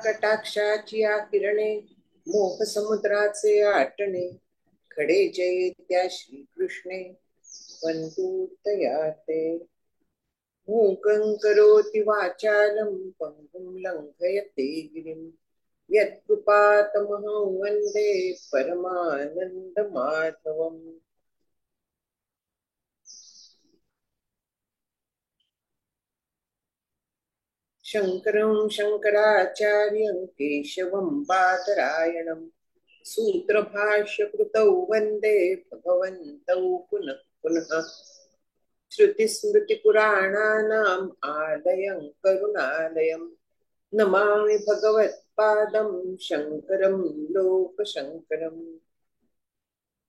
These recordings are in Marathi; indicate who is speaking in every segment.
Speaker 1: कटाक्षाची या किरणे मोह समुद्राचे आटणे खडे जये त्या श्रीकृष्णे वंदूतया ते मूकं करोति वाचालं पंगुं लंघयते गिरिं यत्कृपातमहं वन्दे परमानन्दमाधवम्। शंकरं शंकराचार्यं केशवं बादरायणं सूत्रभाष्यकृतौ वन्दे भगवन्तौ पुनः पुनः। श्रुतिस्मृतिपुराणानाम् आलयं करुणालयं नमामि भगवत्पादं शंकरं लोकशंकरम्।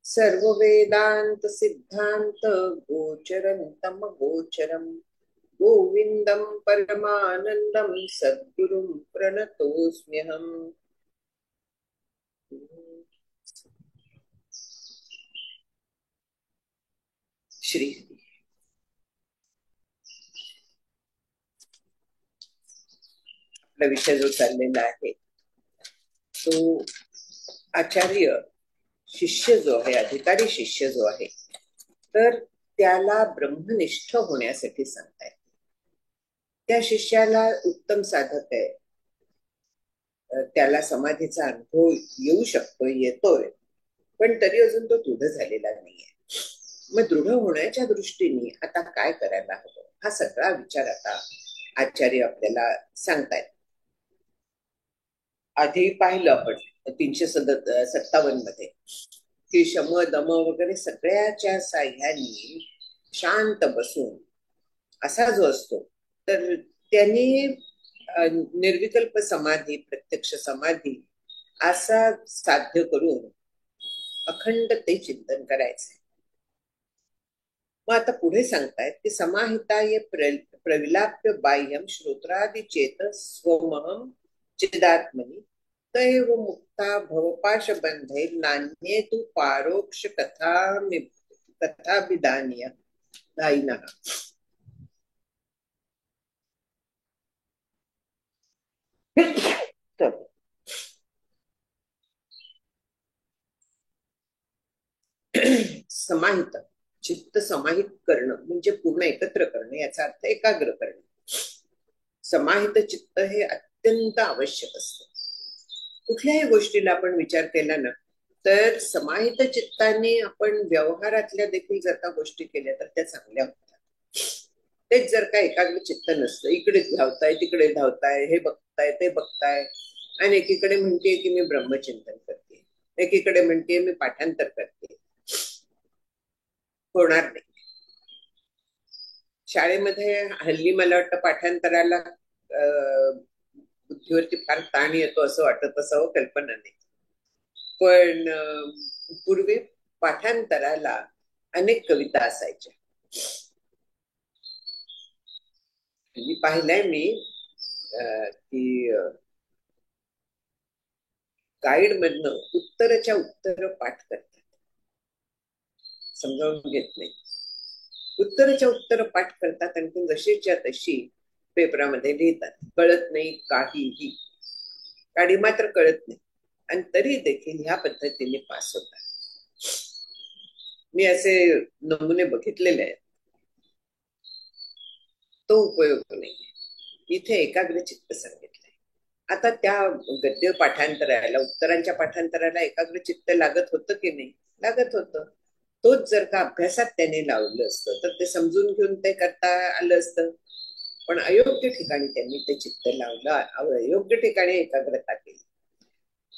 Speaker 1: सर्ववेदान्तसिद्धान्त गोचरं तमगोचरम् गोविन्दं परमानन्दं सद्गुरुं प्रणतोऽस्म्यहम्। श्री आपला विषय जो चाललेला आहे तो आचार्य शिष्य जो आहे, अधिकारी शिष्य जो आहे, तर त्याला ब्रह्मनिष्ठ होण्यासाठी सांगताय। त्या शिष्याला उत्तम साधक आहे, त्याला समाधीचा अनुभव येऊ शकतो, येतोय, पण तरी अजून तो दृढ झालेला नाहीये। मग दृढ होण्याच्या दृष्टीने आता काय करायला हवं, हा सगळा विचार आता आचार्य आपल्याला सांगतायत। आधी पाहिलं आपण 357 मध्ये की शम दम वगैरे सगळ्याच्या साह्याने शांत बसून असा जो असतो, तर त्यांनी निर्विकल्प समाधी, प्रत्यक्ष समाधी असा साध्य करून अखंड ते चिंतन करायचं। मग आता पुढे सांगतायत की समाहिताय प्रविलाप्य बाह्यम श्रोत्रादि चेत स्वमहम चिदात्मनि तैव मुक्ता भवपाश बंधे नान्ये तु पारोक्ष कथा विधानीय दायिनः। समाहित चित्त समाहित करणं म्हणजे पूर्ण एकत्र करणं, याचा अर्थ एकाग्र करणं। समाहित चित्त हे अत्यंत आवश्यक असतं। कुठल्याही गोष्टीला आपण विचार केला ना, तर समाहित चित्ताने आपण व्यवहारातल्या देखील जर का गोष्टी केल्या तर त्या चांगल्या होतात। तेच जर का एकाग्र चित्त नसतं, इकडे धावताय तिकडे धावताय, हे बघताय ते बघताय, आणि एकीकडे म्हणते की मी ब्रह्मचिंतन करते, एकीकडे म्हणते मी पाठांतर करते, होणार नाही। शाळेमध्ये हल्ली मला वाटतं पाठांतराला बुद्धीवरती फार ताण येतो असं वाटत असावं, कल्पना नाही, पण पूर्वी पाठांतराला अनेक कविता असायच्या। मी पाहिलंय की गाईड मधनं उत्तरच्या उत्तर पाठ करतात, समजावून घेत नाही, उत्तरच्या उत्तर पाठ करतात आणि जशीच्या तशी पेपरामध्ये लिहितात, कळत नाही काहीही, काडी मात्र कळत नाही, आणि तरी देखील ह्या पद्धतीने पास होतात। मी असे नमुने बघितलेले आहेत। तो उपयोग नाही, इथे एकाग्र चित्त सांगितलंय। आता त्या गद्य पाठांतराला, उत्तरांच्या पाठांतराला एकाग्र चित्त लागत होतं की नाही? लागत होतं। तोच जर का अभ्यासात त्याने लावलं असतं तर ते समजून घेऊन ते करता आलं असतं, पण अयोग्य ठिकाणी त्यांनी ते चित्त लावलं, अयोग्य ठिकाणी एकाग्रता केली।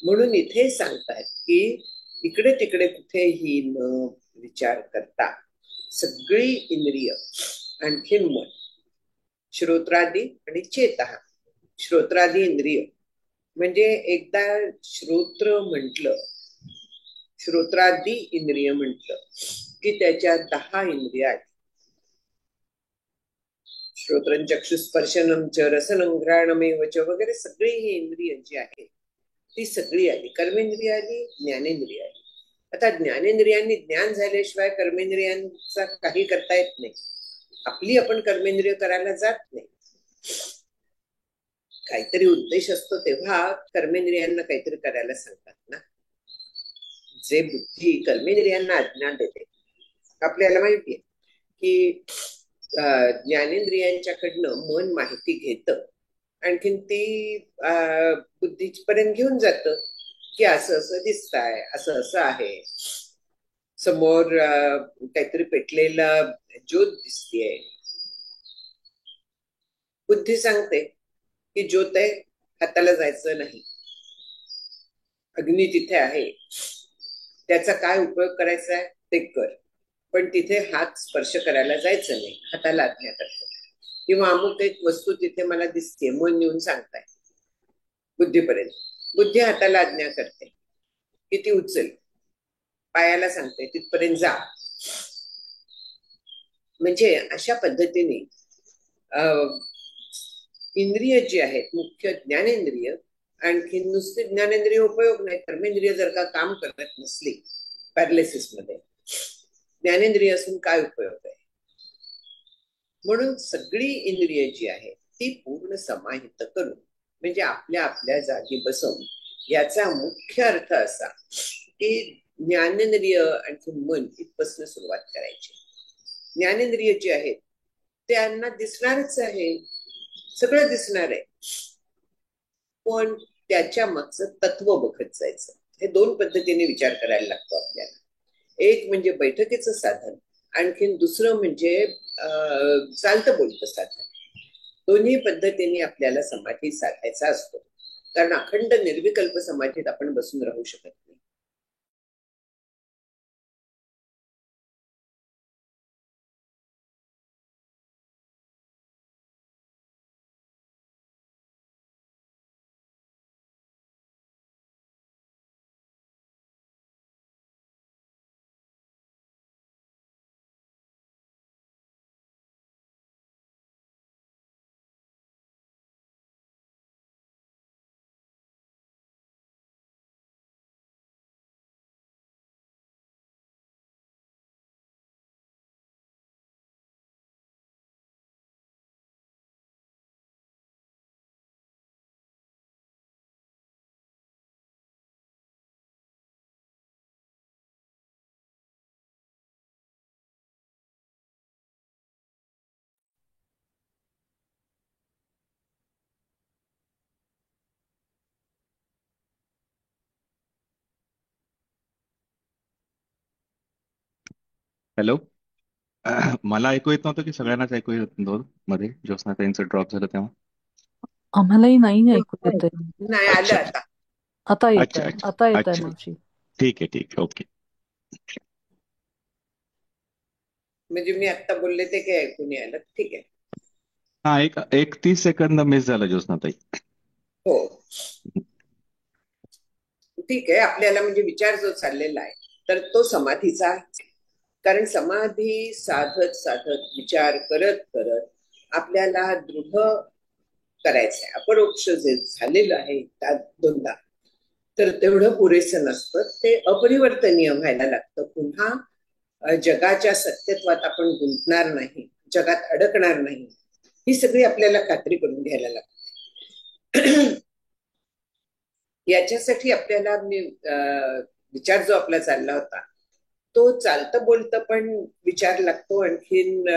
Speaker 1: म्हणून इथे सांगतात की इकडे तिकडे कुठेही न विचार करता सगळी इंद्रिय, आणखीन मन, श्रोत्रादी आणि चेतः, श्रोत्रादी इंद्रिय म्हणजे एकदा श्रोत्र म्हटलं, श्रोत्रादी इंद्रिय म्हटलं की त्याच्या 10 इंद्रिय आहेत। श्रोत्रं चक्षुस्पर्शनं च रसनं घ्राणमेव च वगैरे सगळी ही इंद्रिय जी आहेत ती सगळी आली, कर्मेंद्रिय आली, ज्ञानेंद्रिय आली। आता ज्ञानेंद्रियांनी ज्ञान झाल्याशिवाय कर्मेंद्रियांचा काही करता येत नाही, आपली आपण कर्मेंद्रिय करायला जात नाही। काहीतरी उद्देश असतो तेव्हा कर्मेंद्रियांना काहीतरी करायला सांगतात ना. जे बुद्धी कर्मेंद्रियांना आज्ञा देते, आपल्याला माहितीये की ज्ञानेंद्रियांच्याकडनं मन माहिती घेतं, आणखीन ती बुद्धीपर्यंत घेऊन जातं की असं असं दिसतंय, असं असं आहे, समोर काहीतरी पेटलेला ज्योत दिसतीये. बुद्धी सांगते की ज्योत आहे, हाताला जायचं नाही, अग्नी तिथे आहे, त्याचा काय उपयोग करायचा आहे ते कर, पण तिथे हात स्पर्श करायला जायचं नाही, हाताला आज्ञा करते. किंवा अमुक एक वस्तू तिथे मला दिसते, मन नेऊन सांगताय बुद्धीपर्यंत, बुद्धी हाताला आज्ञा करते की ती उचल, पायाला सांगते तिथपर्यंत जा. म्हणजे अशा पद्धतीने इंद्रिय जी आहेत, मुख्य ज्ञानेंद्रिय, आणखी नुसते ज्ञानेंद्रिय उपयोग नाही, कर्मेंद्रिय जर का काम करत नसली पॅरालिसिस मध्ये, ज्ञानेंद्रिय असून काय उपयोग आहे. म्हणून सगळी इंद्रिय जी आहे ती पूर्ण समाहित करून, म्हणजे आपल्या आपल्या जागी बसवून, याचा मुख्य अर्थ असा की ज्ञानेंद्रिय आणखी मन इथपासून सुरुवात करायची. ज्ञानेंद्रिय जे आहेत त्यांना दिसणारच आहे, सगळं दिसणार आहे, पण त्याच्या मागचं तत्व बघत जायचं. हे दोन पद्धतीने विचार करायला लागतो आपल्याला. एक म्हणजे बैठकीचं साधन, आणखीन दुसरं म्हणजे चालतं बोलतं साधन. दोन्ही पद्धतीने आपल्याला समाधी साधायचा असतो, कारण अखंड निर्विकल्प समाधीत आपण बसून राहू शकत नाही.
Speaker 2: हॅलो. मला ऐकू येत नव्हतं की सगळ्यांनाच ऐकू येत नव्हतं मध्ये ज्योत्स्ना ताईंचं ड्रॉप झालं तेव्हा?
Speaker 3: आम्हालाही नाही ऐकू येत आहे.
Speaker 1: नाही आलं
Speaker 2: अच्छा
Speaker 1: आता.
Speaker 3: आता येत
Speaker 2: अच्छा
Speaker 3: आहे,
Speaker 2: अच्छा
Speaker 3: आता येत आहे
Speaker 2: अच्छा.
Speaker 3: मावशी.
Speaker 2: ठीक आहे ठीक आहे, ओके.
Speaker 1: म्हणजे मी आता बोलले ते काय ऐकून आलं? ठीक आहे.
Speaker 2: हा, एक एक 30 सेकंद मिस झालं ज्योत्स्ना ताई.
Speaker 1: हो ठीक आहे. आपल्याला म्हणजे विचार जो चाललेला आहे तर तो समाधीचा आहे. कारण समाधी साधत साधत, विचार करत करत आपल्याला दृढ करायचं आहे. अपरोक्ष जे झालेलं आहे त्यात दोनदा, तर तेवढं पुरेसं नसतं, ते अपरिवर्तनीय व्हायला लागतं. पुन्हा जगाच्या सत्यत्वात आपण गुंतणार नाही, जगात अडकणार नाही, ही सगळी आपल्याला खात्री करून घ्यायला लागते. याच्यासाठी आपल्याला विचार जो आपला चालला होता तो चालतं बोलतं पण विचार लागतो, आणखीन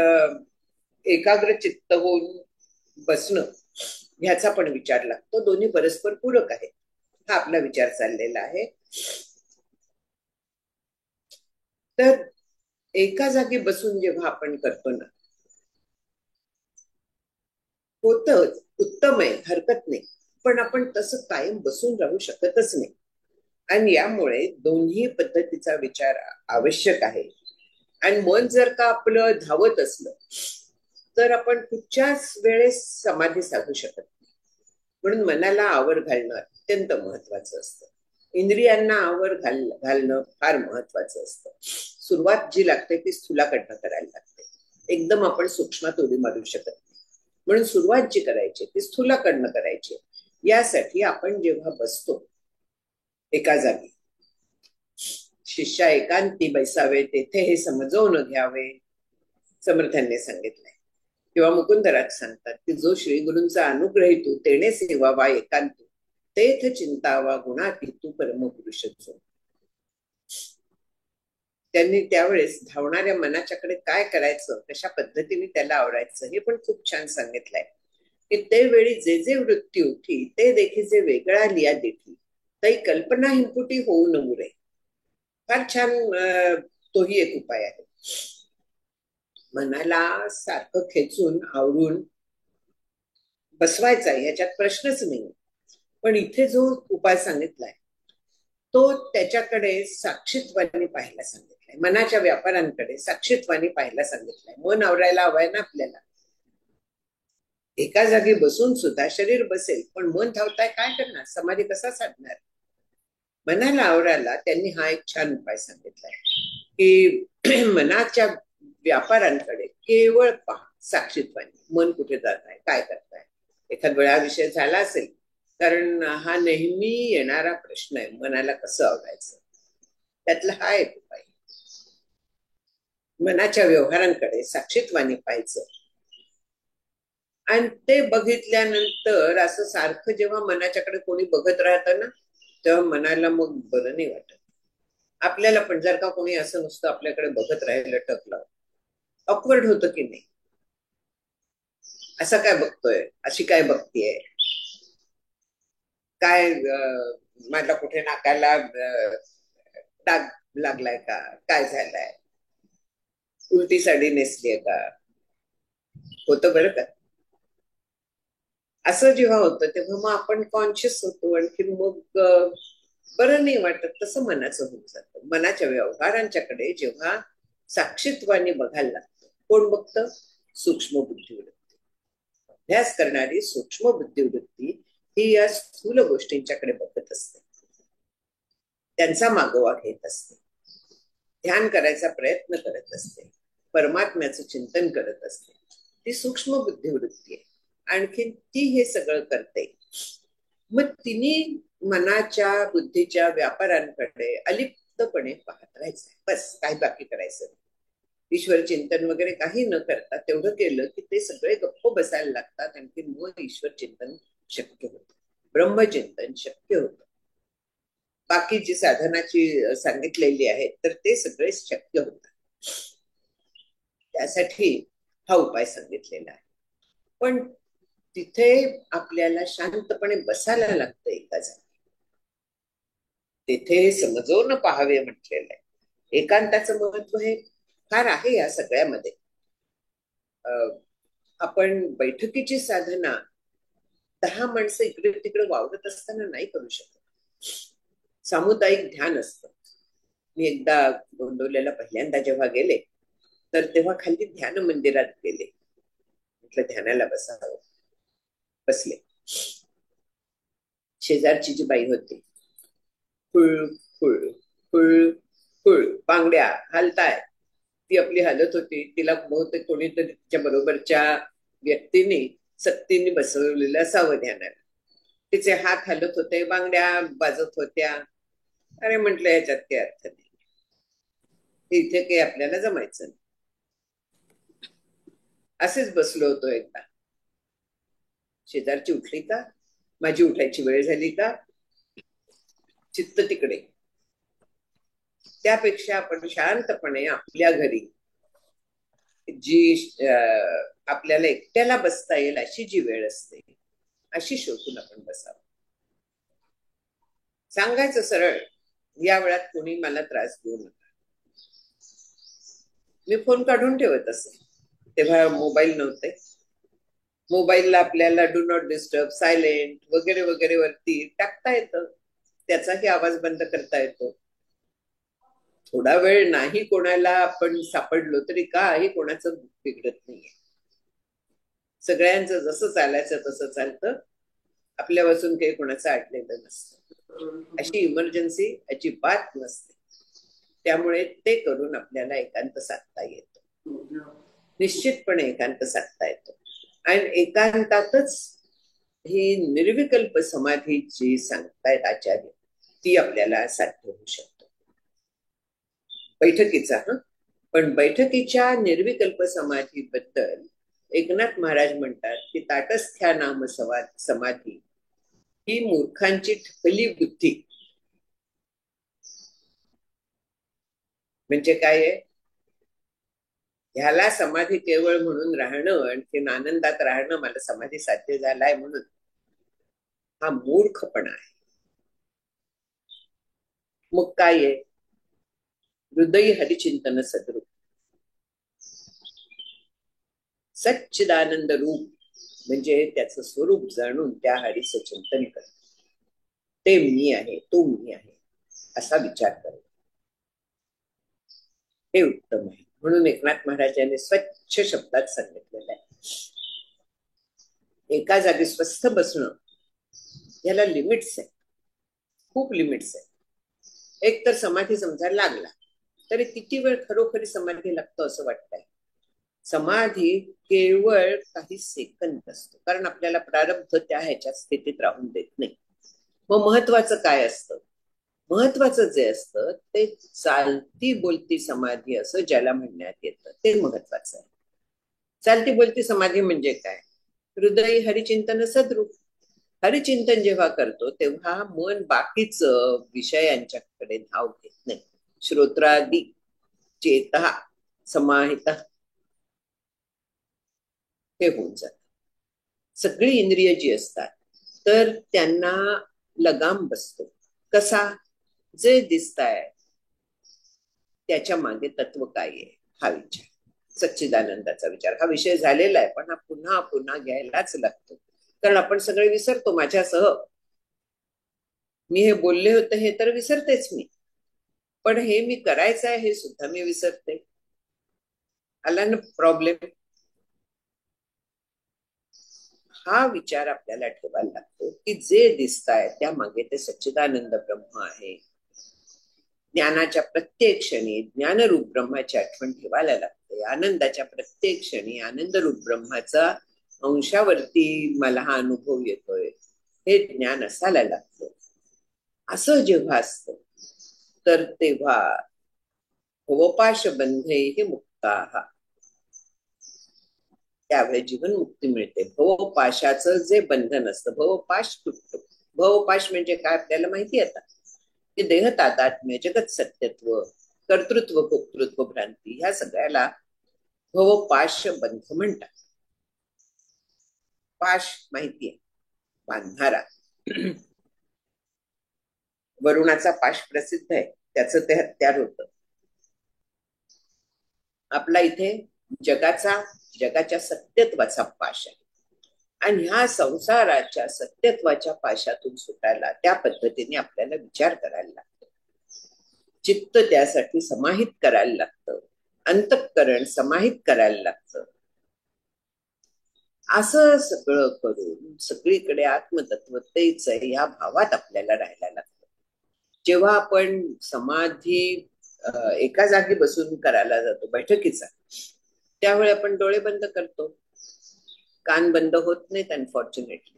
Speaker 1: एकाग्र चित्त होऊन बसणं ह्याचा पण विचार लागतो. दोन्ही परस्पर पूरक आहेत, हा आपला विचार चाललेला आहे. तर एका जागी बसून जेव्हा आपण करतो ना, होतं उत्तम आहे, हरकत नाही, पण आपण तसं कायम बसून राहू शकतच नाही. आणि यामुळे दोन्ही पद्धतीचा विचार आवश्यक आहे. आणि मन जर का आपलं धावत असलं तर आपण कुठच्याच वेळेस समाधी साधू शकत नाही. म्हणून मनाला आवर घालणं अत्यंत महत्वाचं असतं. इंद्रियांना आवर घालणं फार महत्वाचं असतं. सुरुवात जी लागते ती स्थूलाकडनं करायला लागते, एकदम आपण सूक्ष्मात उडी मारू शकत नाही. म्हणून सुरुवात जी करायची ती स्थूलाकडनं करायची. यासाठी आपण जेव्हा बसतो एका जागी, शिष्या एकांती बैसावे तेथे हे समजवून घ्यावे, समर्थांनी सांगितलंय. किंवा मुकुंदरात सांगतात की जो श्रीगुरूंचा अनुग्रहितू तेने सेवावा एकांतू तेथ चिंतावा गुणातीतू परमपुरुष जो. त्यांनी त्यावेळेस धावणाऱ्या मनाच्याकडे काय करायचं, कशा पद्धतीने त्याला आवरायचं हे पण खूप छान सांगितलंय. की ते वेळी जे जे वृत्ती उठी ते देखील जे वेगळा लिया देठी तई कल्पना हिंपुटी होऊ नमुरे. फार छान तोही एक उपाय आहे. मनाला सारखं खेचून आवरून बसवायचा याच्यात प्रश्नच नाही. पण इथे जो उपाय सांगितलाय तो त्याच्याकडे साक्षीत्वाने पाहायला सांगितलाय. मनाच्या व्यापारांकडे साक्षीत्वाने पाहायला सांगितलंय. मन आवरायला हवंय ना आपल्याला. एका जागी बसून सुद्धा शरीर बसेल पण मन धावताय, काय करणार, समाधी कसा साधणार. मनाला आवरायला त्यांनी हा एक छान उपाय सांगितलाय की मनाच्या व्यापारांकडे केवळ पहा साक्षीत्वाने. मन कुठे जात आहे, काय करताय. एखाद वेळा विषय झाला असेल, कारण हा नेहमी येणारा प्रश्न आहे, मनाला कसं आवरायचं. त्यातला हा एक उपाय. मनाच्या व्यवहारांकडे साक्षीत्वाने पाहायचं. आणि ते बघितल्यानंतर असं सारखं जेव्हा मनाच्याकडे कोणी बघत राहतं ना, तेव्हा मनाला मग बरं नाही वाटत. आपल्याला पण जर का कोणी असं नुसतं आपल्याकडे बघत राहिलं, टकलं, ऑकवर्ड होतं की नाही. असं काय बघतोय, अशी काय बघतीये, काय माझ्या कुठे नाकाला डाग लागलाय का, काय झालाय, उलटी साडी नेसलीये का, होतं बरं का. असं जेव्हा होतं तेव्हा मग आपण कॉन्शियस होतो. आणखी मग बरं नाही वाटत. तसं मनाचं होऊन जातं. मनाच्या व्यवहारांच्याकडे जेव्हा साक्षीत्वाने बघायला लागतं. कोण बघतं, सूक्ष्म बुद्धिवृत्ती. अभ्यास करणारी सूक्ष्म बुद्धिवृत्ती ही या स्थूल गोष्टींच्याकडे बघत असते, त्यांचा मागोवा घेत असते, ध्यान करायचा प्रयत्न करत असते, परमात्म्याचं चिंतन करत असते. ती सूक्ष्म बुद्धिवृत्ती आहे. आणखी ती हे सगळं करते. मग तिने मनाच्या बुद्धीच्या व्यापारांकडे अलिप्तपणे पाहत राहायचंय, बस. काही बाकी करायचं नाही. ईश्वर चिंतन वगैरे काही न करता तेवढं केलं की ते सगळे गप्प बसायला लागतात. आणखी मग ईश्वर चिंतन शक्य होतं, ब्रह्मचिंतन शक्य होतं. बाकी जी साधनाची सांगितलेली आहेत तर ते सगळे शक्य होतात. त्यासाठी हा उपाय सांगितलेला आहे. पण तिथे आपल्याला शांतपणे बसायला लागतं एका जागी. तिथे समजून पाहावे म्हटलेलं आहे. एकांताचं महत्व हे फार आहे या सगळ्यामध्ये. आपण बैठकीची साधना 10 माणसं इकडे तिकडे वावरत असताना नाही करू शकत. सामुदायिक ध्यान असतं. मी एकदा गोंदवलेला पहिल्यांदा जेव्हा गेले तर तेव्हा खाली ध्यान मंदिरात गेले. म्हटलं ध्यानाला बसावं. बसले. शेजारची जी बाई होती, फुळ फुळ फुळ फुळ पांगड्या हालताय, ती आपली हालत होती. तिला बहुतेक कोणीतरी तिच्या बरोबरच्या व्यक्तीने सक्तीने बसवलेलं असावं ध्यानाला. तिचे हात हलत होते, बांगड्या बाजत होत्या. अरे म्हटलं याच्यात काही अर्थ नाही, इथे काही आपल्याला जमायचं नाही. असेच बसलो होतो एकदा. शेजारची उठली का, माझी उठायची वेळ झाली का, चित्त तिकडे. त्यापेक्षा आपण शांतपणे आपल्या घरी जी आपल्याला एकट्याला बसता येईल अशी जी वेळ असते, अशी शोधून आपण बसावं. सांगायचं सरळ, या वेळात कोणी मला त्रास देऊ नका. मी फोन काढून ठेवत असे. तेव्हा मोबाईल नव्हते. मोबाईलला आपल्याला डू नॉट डिस्टर्ब, सायलेंट वगैरे वगैरे वरती टाकता येतं. त्याचाही आवाज बंद करता येतो. थोडा वेळ नाही कोणाला आपण सापडलो तरी काही कोणाचं बिघडत नाहीये. सगळ्यांचं जसं चालायचं तसं चालतं. आपल्यापासून काही कोणाचं अडलेलं नसतं. अशी इमर्जन्सी अजिबात नसते. त्यामुळे ते करून आपल्याला एकांत साधता येतो. निश्चितपणे एकांत साधता येतो. आणि एकांतातच ही निर्विकल्प समाधी जी सांगतायत आचार्य, ती आपल्याला साध्य होऊ शकतो. बैठकीचा पण बैठकीच्या निर्विकल्प समाधीबद्दल एकनाथ महाराज म्हणतात की ताटस्थ्या नाम समाधी ही मूर्खांची ठकली बुद्धी. म्हणजे काय आहे? ह्याला समाधी केवळ म्हणून राहणं आणि आनंदात राहणं, मला समाधी साध्य झालाय म्हणून, हा मूर्खपणा आहे. मग काय आहे? हृदय हरिचिंतन सद्रूप सच्चिदानंद रूप, म्हणजे त्याचं स्वरूप जाणून त्या हरीचं चिंतन कर. ते मी आहे, तो मी आहे, असा विचार कर. हे उत्तम आहे. म्हणून एकनाथ महाराजांनी स्वच्छ शब्दात सांगितलेलं आहे, एका जागी स्वस्थ बसणं याला लिमिट्स आहे, खूप लिमिट्स आहे. एक तर समाधी समजायला लागला तरी किती वेळ खरोखरी समाधी लागतो असं वाटतंय. समाधी केवळ काही सेकंद असतो, कारण आपल्याला प्रारब्ध त्या ह्याच्या स्थितीत राहून देत नाही. मग महत्वाचं काय असतं? महत्वाचं जे असतं ते चालती बोलती समाधी असं ज्याला म्हणण्यात येतं ते महत्वाचं आहे. चालती बोलती समाधी म्हणजे काय? हृदय हरिचिंतन सद्रूप. हरिचिंतन जेव्हा करतो तेव्हा मन बाकीच विषयांच्याकडे धाव घेत नाही. श्रोत्रादी चेत समाहित हे होऊन जात. सगळी इंद्रिय जी असतात तर त्यांना लगाम बसतो. कसा? जे दिसताय त्याच्या मागे तत्व काय आहे हा विचार, सच्चिदानंदाचा विचार. हा विषय झालेला आहे पण हा पुन्हा पुन्हा घ्यायलाच लागतो, कारण आपण सगळे विसरतो. माझ्यासह मी हे बोलले होते हे तर विसरतेच मी, पण हे मी करायचं आहे हे सुद्धा मी विसरते. आला ना प्रॉब्लेम? हा विचार आपल्याला ठेवायला लागतो की जे दिसताय त्या मागे ते सच्चिदानंद ब्रह्म आहे. ज्ञानाच्या प्रत्येक क्षणी ज्ञानरूप ब्रह्माची आठवण ठेवायला लागते. आनंदाच्या प्रत्येक क्षणी आनंदरूप ब्रह्माचा अंशावरती मला हा अनुभव येतोय हे ज्ञान असायला लागतं. असं जेव्हा असतं तर तेव्हा भवपाश बंधे हे मुक्ता, त्यावेळी जीवन मुक्ती मिळते. भवपाशाचं जे बंधन असतं, भवपाश तुटतो. भवपाश म्हणजे काय आपल्याला माहिती आता, की देह तादात्म्य, जगत सत्यत्व, कर्तृत्व भोक्तृत्व भ्रांती, ह्या सगळ्याला भवपाश बंध म्हणतात. पाश माहितीये, बांधणारा. वरुणाचा पाश प्रसिद्ध आहे, त्याचं ते हत्यार होतं. आपला इथे जगाच्या सत्यत्वाचा पाश आहे. आणि ह्या संसाराच्या सत्यत्वाच्या पाशातून सुटायला त्या पद्धतीने आपल्याला विचार करायला लागतो. चित्त त्यासाठी समाहित करायला लागतं, अंतःकरण समाहित करायला लागतं. असं सगळं करून सगळीकडे आत्मतत्व तेच आहे या भावात आपल्याला राहायला लागतं. जेव्हा आपण समाधी एका जागी बसून करायला जातो बैठकीचा, त्यावेळी आपण डोळे बंद करतो, कान बंद होत नाहीत. अनफॉर्च्युनेटली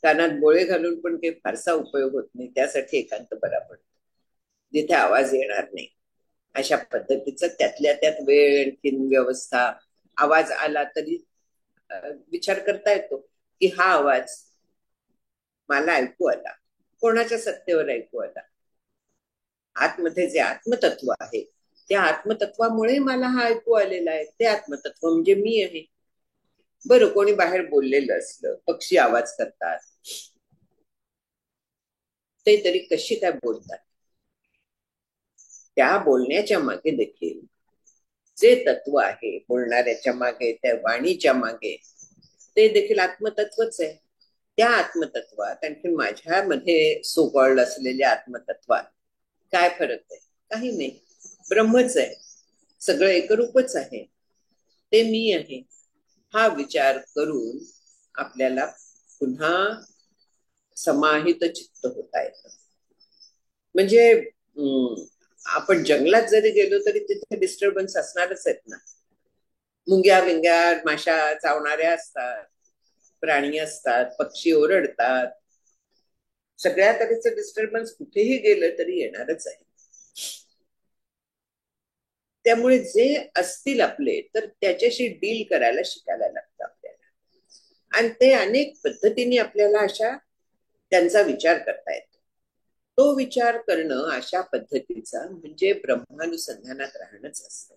Speaker 1: कानात बोळे घालून पण काही फारसा उपयोग होत नाही. त्यासाठी एकांत बरा पडतो, जिथे आवाज येणार नाही अशा पद्धतीचं त्यातल्या त्यात वेळ आणखीन व्यवस्था. आवाज आला तरी विचार करता येतो की हा आवाज मला ऐकू आला, कोणाच्या सत्तेवर ऐकू आला. आतमध्ये जे आत्मतत्व आहे त्या आत्मतत्वामुळे मला हा ऐकू आलेला आहे. ते आत्मतत्व म्हणजे मी आहे. बरं, कोणी बाहेर बोललेलं असलं, पक्षी आवाज करतात, ते तरी कशी काय बोलतात? त्या बोलण्याच्या मागे देखील जे तत्व आहे, बोलणाऱ्याच्या मागे, त्या वाणीच्या मागे, ते देखील आत्मतत्वच आहे. त्या आत्मतत्वात आणखी माझ्यामध्ये सोकॉल्ड असलेल्या आत्मतत्वात काय फरक आहे? काही नाही, ब्रह्मच आहे, सगळं एकरूपच आहे, ते मी आहे. हा विचार करून आपल्याला पुन्हा समाहित चित्त होता येतं. म्हणजे आपण जंगलात जरी गेलो तरी तिथे डिस्टर्बन्स असणारच आहेत ना. मुंग्या विंग्या माशा चावणाऱ्या असतात, प्राणी असतात, पक्षी ओरडतात, सगळ्या तऱ्हेचं डिस्टर्बन्स कुठेही गेलं तरी येणारच आहे. त्यामुळे जे असतील आपले तर त्याच्याशी डील करायला शिकायला लागतं आपल्याला, आणि ते अनेक पद्धतीने आपल्याला अशा त्यांचा विचार करता येतो. तो विचार करणं अशा पद्धतीचा म्हणजे ब्रह्मानुसंधानात राहणंच असतं.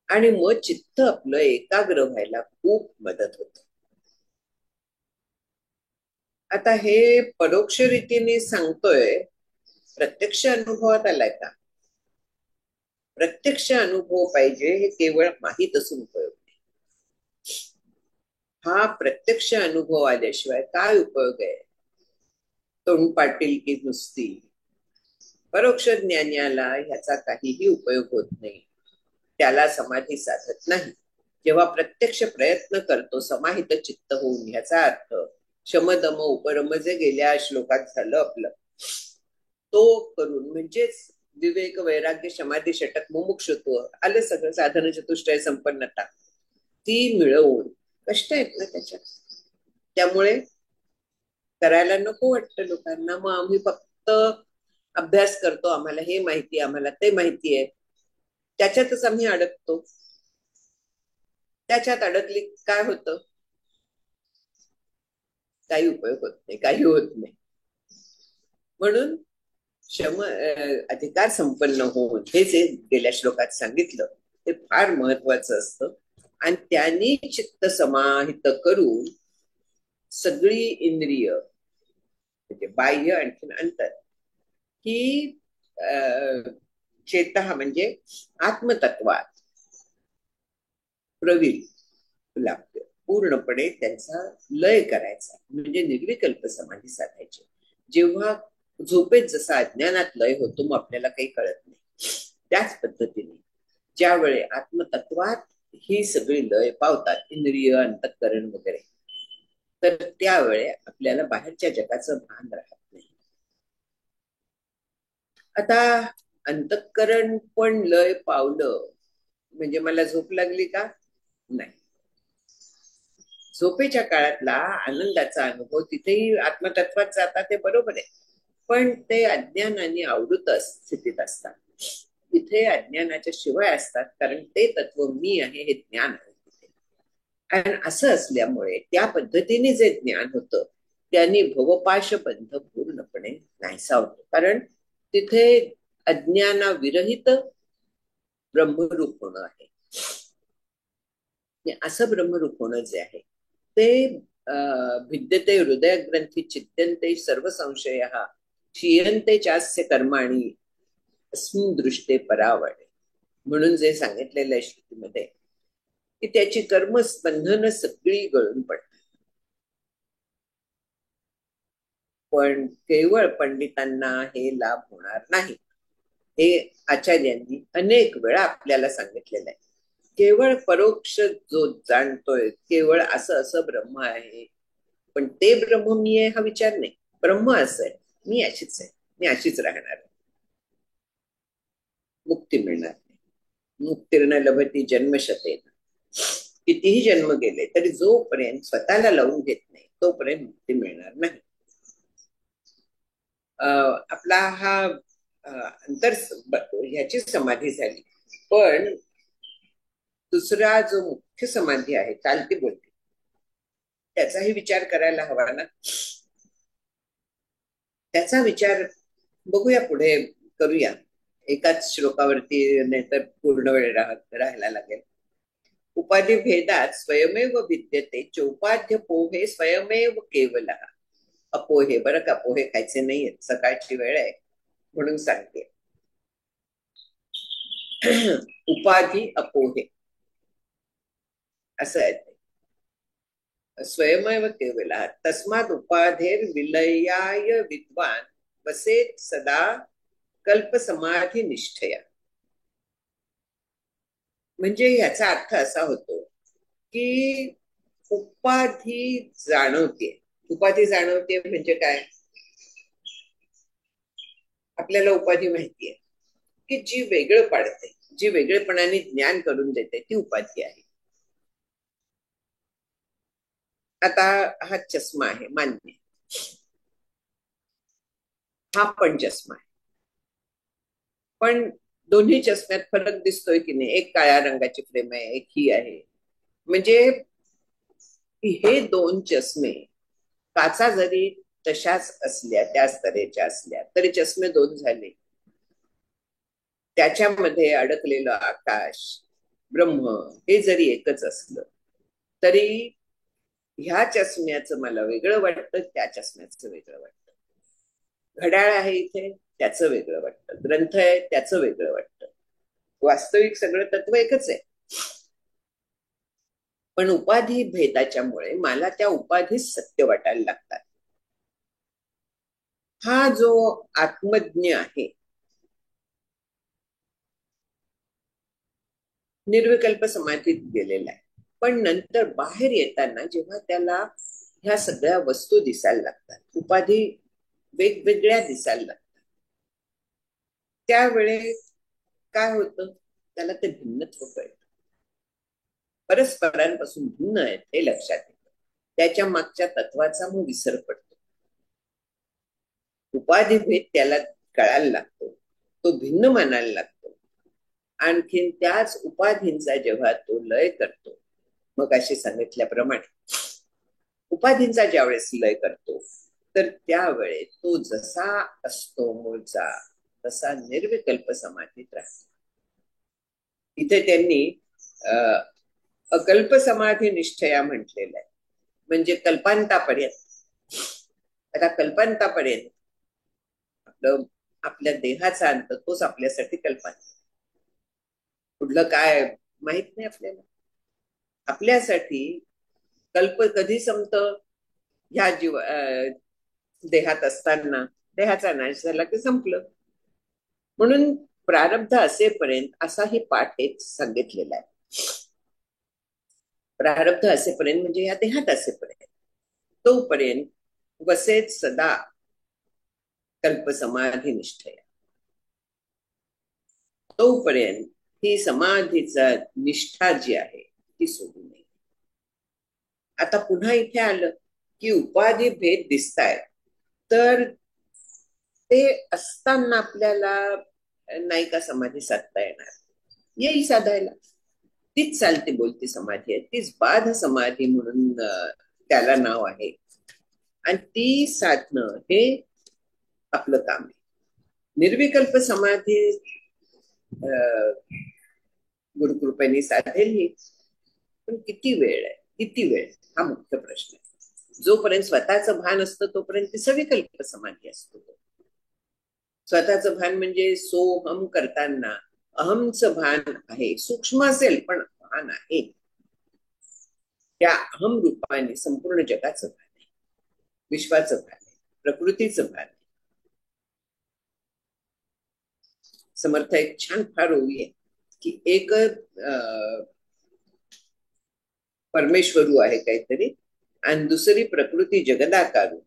Speaker 1: आणि मग चित्त आपलं एकाग्र व्हायला खूप मदत होते. आता हे परोक्ष रीतीने सांगतोय, प्रत्यक्ष अनुभवात आलाय का? प्रत्यक्ष अनुभव पाहिजे, हे केवळ माहीत असून उपयोग नाही. हा प्रत्यक्ष अनुभव आल्याशिवाय काय उपयोग आहे? तोंड पाटील की नुसती. परोक्ष ज्ञानाला ह्याचा काहीही उपयोग होत नाही, त्याला समाधी साधत नाही. जेव्हा प्रत्यक्ष प्रयत्न करतो समाहित चित्त होऊन, ह्याचा अर्थ शमदम उपरम जे गेल्या श्लोकात झालं आपलं, तो करून म्हणजेच विवेक वैराग्य समाधी षटक मुमुक्षुत्व आलं सगळं, साधन चतुष्टय संपन्नता ती मिळवून कष्ट आहेत ना त्याच्यात. त्यामुळे करायला नको वाटतं लोकांना. मग आम्ही फक्त अभ्यास करतो, आम्हाला हे माहिती, आम्हाला ते माहिती आहे, त्याच्यातच आम्ही अडकतो. त्याच्यात अडकली काय होतं? काही उपयोग होत नाही, काही होत नाही. म्हणून अधिकार संपन्न होऊन हे जे गेल्या श्लोकात सांगितलं ते फार महत्वाचं असतं. आणि त्यांनी चित्त समाहित करून सगळी इंद्रिय म्हणजे बाह्य आणखीन अंतर ही चेत म्हणजे आत्मतत्वात प्रवीण लागते, पूर्णपणे त्यांचा लय करायचा म्हणजे निर्विकल्प समाधी साधायची. जेव्हा झोपेत जसा अज्ञानात लय होतो मग आपल्याला काही कळत नाही, त्याच पद्धतीने ज्यावेळी आत्मतत्वात ही सगळी लय पावतात, इंद्रिय अंतःकरण वगैरे, तर त्यावेळी आपल्याला बाहेरच्या जगाचं भान राहत नाही. आता अंतःकरण पण लय पावलं म्हणजे मला झोप लागली का? नाही. झोपेच्या काळातला आनंदाचा अनुभव तिथेही आत्मतत्वात जातात, ते बरोबर आहे, पण ते अज्ञानाने आवृत स्थितीत असतात. इथे अज्ञानाच्या शिवाय असतात, कारण ते तत्व मी आहे हे ज्ञान आहे तिथे. आणि असं असल्यामुळे त्या पद्धतीने जे ज्ञान होतं त्यांनी भवपाश बंध पूर्णपणे नाहीसा होतो, कारण तिथे अज्ञानाविरहित ब्रह्मरूप होणं आहे. असं ब्रह्मरूप होणं जे आहे ते भिद्यते हृदय ग्रंथी चित्यंते सर्व संशय क्षीयंते चास्य कर्माणी अस्मिन् दृष्टे परावडे म्हणून जे सांगितलेलं आहे श्रुतीमध्ये की त्याची कर्मस्पंधन सगळी गळून पडतात. पण केवळ पंडितांना हे लाभ होणार नाही, हे आचार्यांनी अनेक वेळा आपल्याला सांगितलेलं आहे. केवळ परोक्ष जो जाणतोय केवळ असं असं ब्रह्म आहे, पण ते ब्रह्म मी आहे हा विचार नाही, ब्रह्म असं आहे, मी अशीच आहे, मी अशीच राहणार आहे, मुक्ती मिळणार नाही. मुक्तीर्न लभती जन्मशतेन, कितीही जन्म गेले तरी जोपर्यंत स्वतःला लावून घेत नाही तोपर्यंत मुक्ती मिळणार नाही. आपला हा अंतर ह्याची समाधी झाली, पण दुसरा जो मुख्य समाधी आहे चालती बोलती त्याचाही विचार करायला हवा ना. त्याचा विचार बघूया, पुढे करूया, एकाच श्लोकावरती नाहीतर पूर्ण वेळ राहायला लागेल. उपाधी भेदात स्वयमेव विद्यते चौपाध्य पोहे स्वयमेव केवल. अपोहे बरं का, पोहे खायचे नाहीये, सकाळची वेळ आहे म्हणून सांगते. उपाधी अपोहे असं आहे. स्वयमेव केवला तस्माद उपाधेर विलयाय विद्वान वसेत सदा कल्प समाधी निष्ठया. म्हणजे याचा अर्थ असा होतो की उपाधी जाणवते. उपाधी जाणवते म्हणजे काय? आपल्याला उपाधी माहितीये की जी वेगळं पाडते, जी वेगळेपणाने ज्ञान करून देते ती उपाधी आहे. आता हा चष्मा आहे मान्य, हा पण चष्मा आहे, पण दोन्ही चष्म्यात फरक दिसतोय की नाही? एक काळ्या रंगाची फ्रेम आहे, एक ही आहे. म्हणजे हे दोन चष्मे काचा जरी तशाच असल्या, त्याच तऱ्हेच्या असल्या, तरी चष्मे दोन झाले. त्याच्यामध्ये अडकलेलं आकाश, ब्रह्म हे जरी एकच असलं तरी ह्या चष्म्याचं मला वेगळं वाटतं, त्या चष्म्याचं वेगळं वाटतं. घड्याळ आहे इथे, त्याचं वेगळं वाटतं. ग्रंथ आहे, त्याचं वेगळं वाटतं. वास्तविक सगळं तत्व एकच आहे. पण उपाधी भेदाच्यामुळे मला त्या उपाधीच सत्य वाटायला लागतात. हा जो आत्मज्ञ आहे, निर्विकल्प समाधीत गेलेला आहे, पण नंतर बाहेर येताना जेव्हा त्याला ह्या सगळ्या वस्तू दिसायला लागतात, उपाधी वेगवेगळ्या दिसायला लागतात, त्यावेळेस काय होतं? त्याला ते भिन्नत्व कळतं. परस्परांपासून भिन्न आहेत हे लक्षात येतं. त्याच्या मागच्या तत्वाचा मग विसर पडतो. उपाधी भेद त्याला कळायला लागतो, तो भिन्न मानायला लागतो. आणखीन त्याच उपाधींचा जेव्हा तो लय करतो, मग अशी सांगितल्याप्रमाणे उपाधींचा ज्यावेळेस लय करतो, तर त्यावेळेस तो जसा असतो मूळचा, तसा निर्विकल्प समाधीत राहतो. इथे त्यांनी अकल्प समाधी निश्चया म्हटलेलं आहे, म्हणजे कल्पांतापर्यंत. आता कल्पांतापर्यंत आपलं आपल्या देहाचा अंत तोच आपल्यासाठी कल्पांत. पुढलं काय माहित नाही आपल्याला. आपल्यासाठी कल्प कधी संपत? ह्या देहात असताना देहाचा नाश झाला की संपलं. म्हणून प्रारब्ध असेपर्यंत असाही पाठ एक सांगितलेला आहे. प्रारब्ध असेपर्यंत म्हणजे या देहात असेपर्यंत, तोपर्यंत वसेत सदा कल्प समाधी निष्ठया. तोपर्यंत ही समाधीचा निष्ठा जी आहे ती सोडू नये. आता पुन्हा इथे आलं की उपाधी भेद दिसतायत, तर ते असताना आपल्याला नाही का समाधी साधता येणार? येईल साधायला. तीच चालती बोलती समाधी आहे, तीच बाध समाधी म्हणून त्याला नाव आहे. आणि ती साधणं हे आपलं काम आहे. निर्विकल्प समाधी गुरुकृपेने साधेल ही, पण किती वेळ आहे, किती वेळ, हा मुख्य प्रश्न आहे. जोपर्यंत स्वतःचं भान असतं तोपर्यंत ती सविकल्प समाधी असतो. स्वतःचं भान म्हणजे सोहम करताना अहमचं भान आहे, सूक्ष्म असेल पण भान आहे. त्या अहम रूपाने संपूर्ण जगाचं भान आहे, विश्वाचं भान आहे, प्रकृतीचं भान आहे. समर्थ एक छान फार ओवी आहे की एक परमेश्वरू आहे काहीतरी, आणि दुसरी प्रकृती जगदाकारू.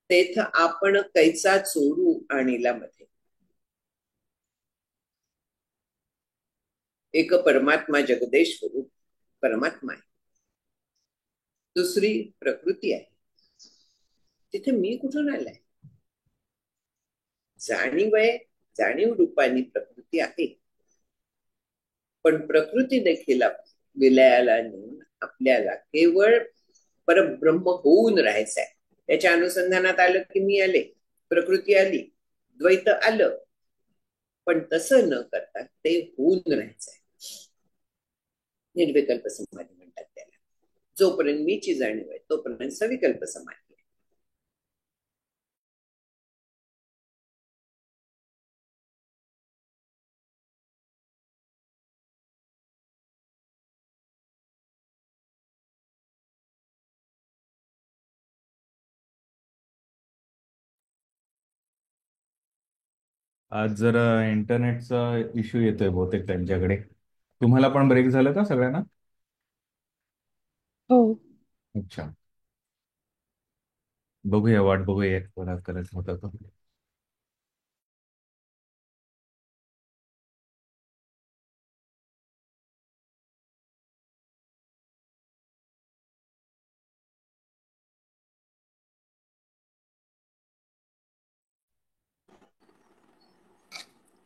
Speaker 1: तेथ आपण कैचा चोरू आणीला मध्ये. एक परमात्मा जगदेश्वरू परमात्मा आहे, दुसरी प्रकृती आहे. तिथे मी कुठून आलाय? जाणीव आहे, जाणीव रूपाने प्रकृती आहे, पण प्रकृती देखील विलयाला नेऊन आपल्याला केवळ परब्रह्म होऊन राहायचंय. त्याच्या अनुसंधानात आलं की मी आले, प्रकृती आली, द्वैत आलं, पण तसं न करता ते होऊन राहायचंय. निर्विकल्प समाधी म्हणतात त्याला. जोपर्यंत मीची जाणीव आहे तोपर्यंत सविकल्प समाधी.
Speaker 2: आज जरा इंटरनेटचा इश्यू येतोय बहुतेक त्यांच्याकडे. तुम्हाला पण ब्रेक झालं का सगळ्यांना?
Speaker 3: हो.
Speaker 2: अच्छा, बघूया, वाट बघूया कोणा करायचं होतं का.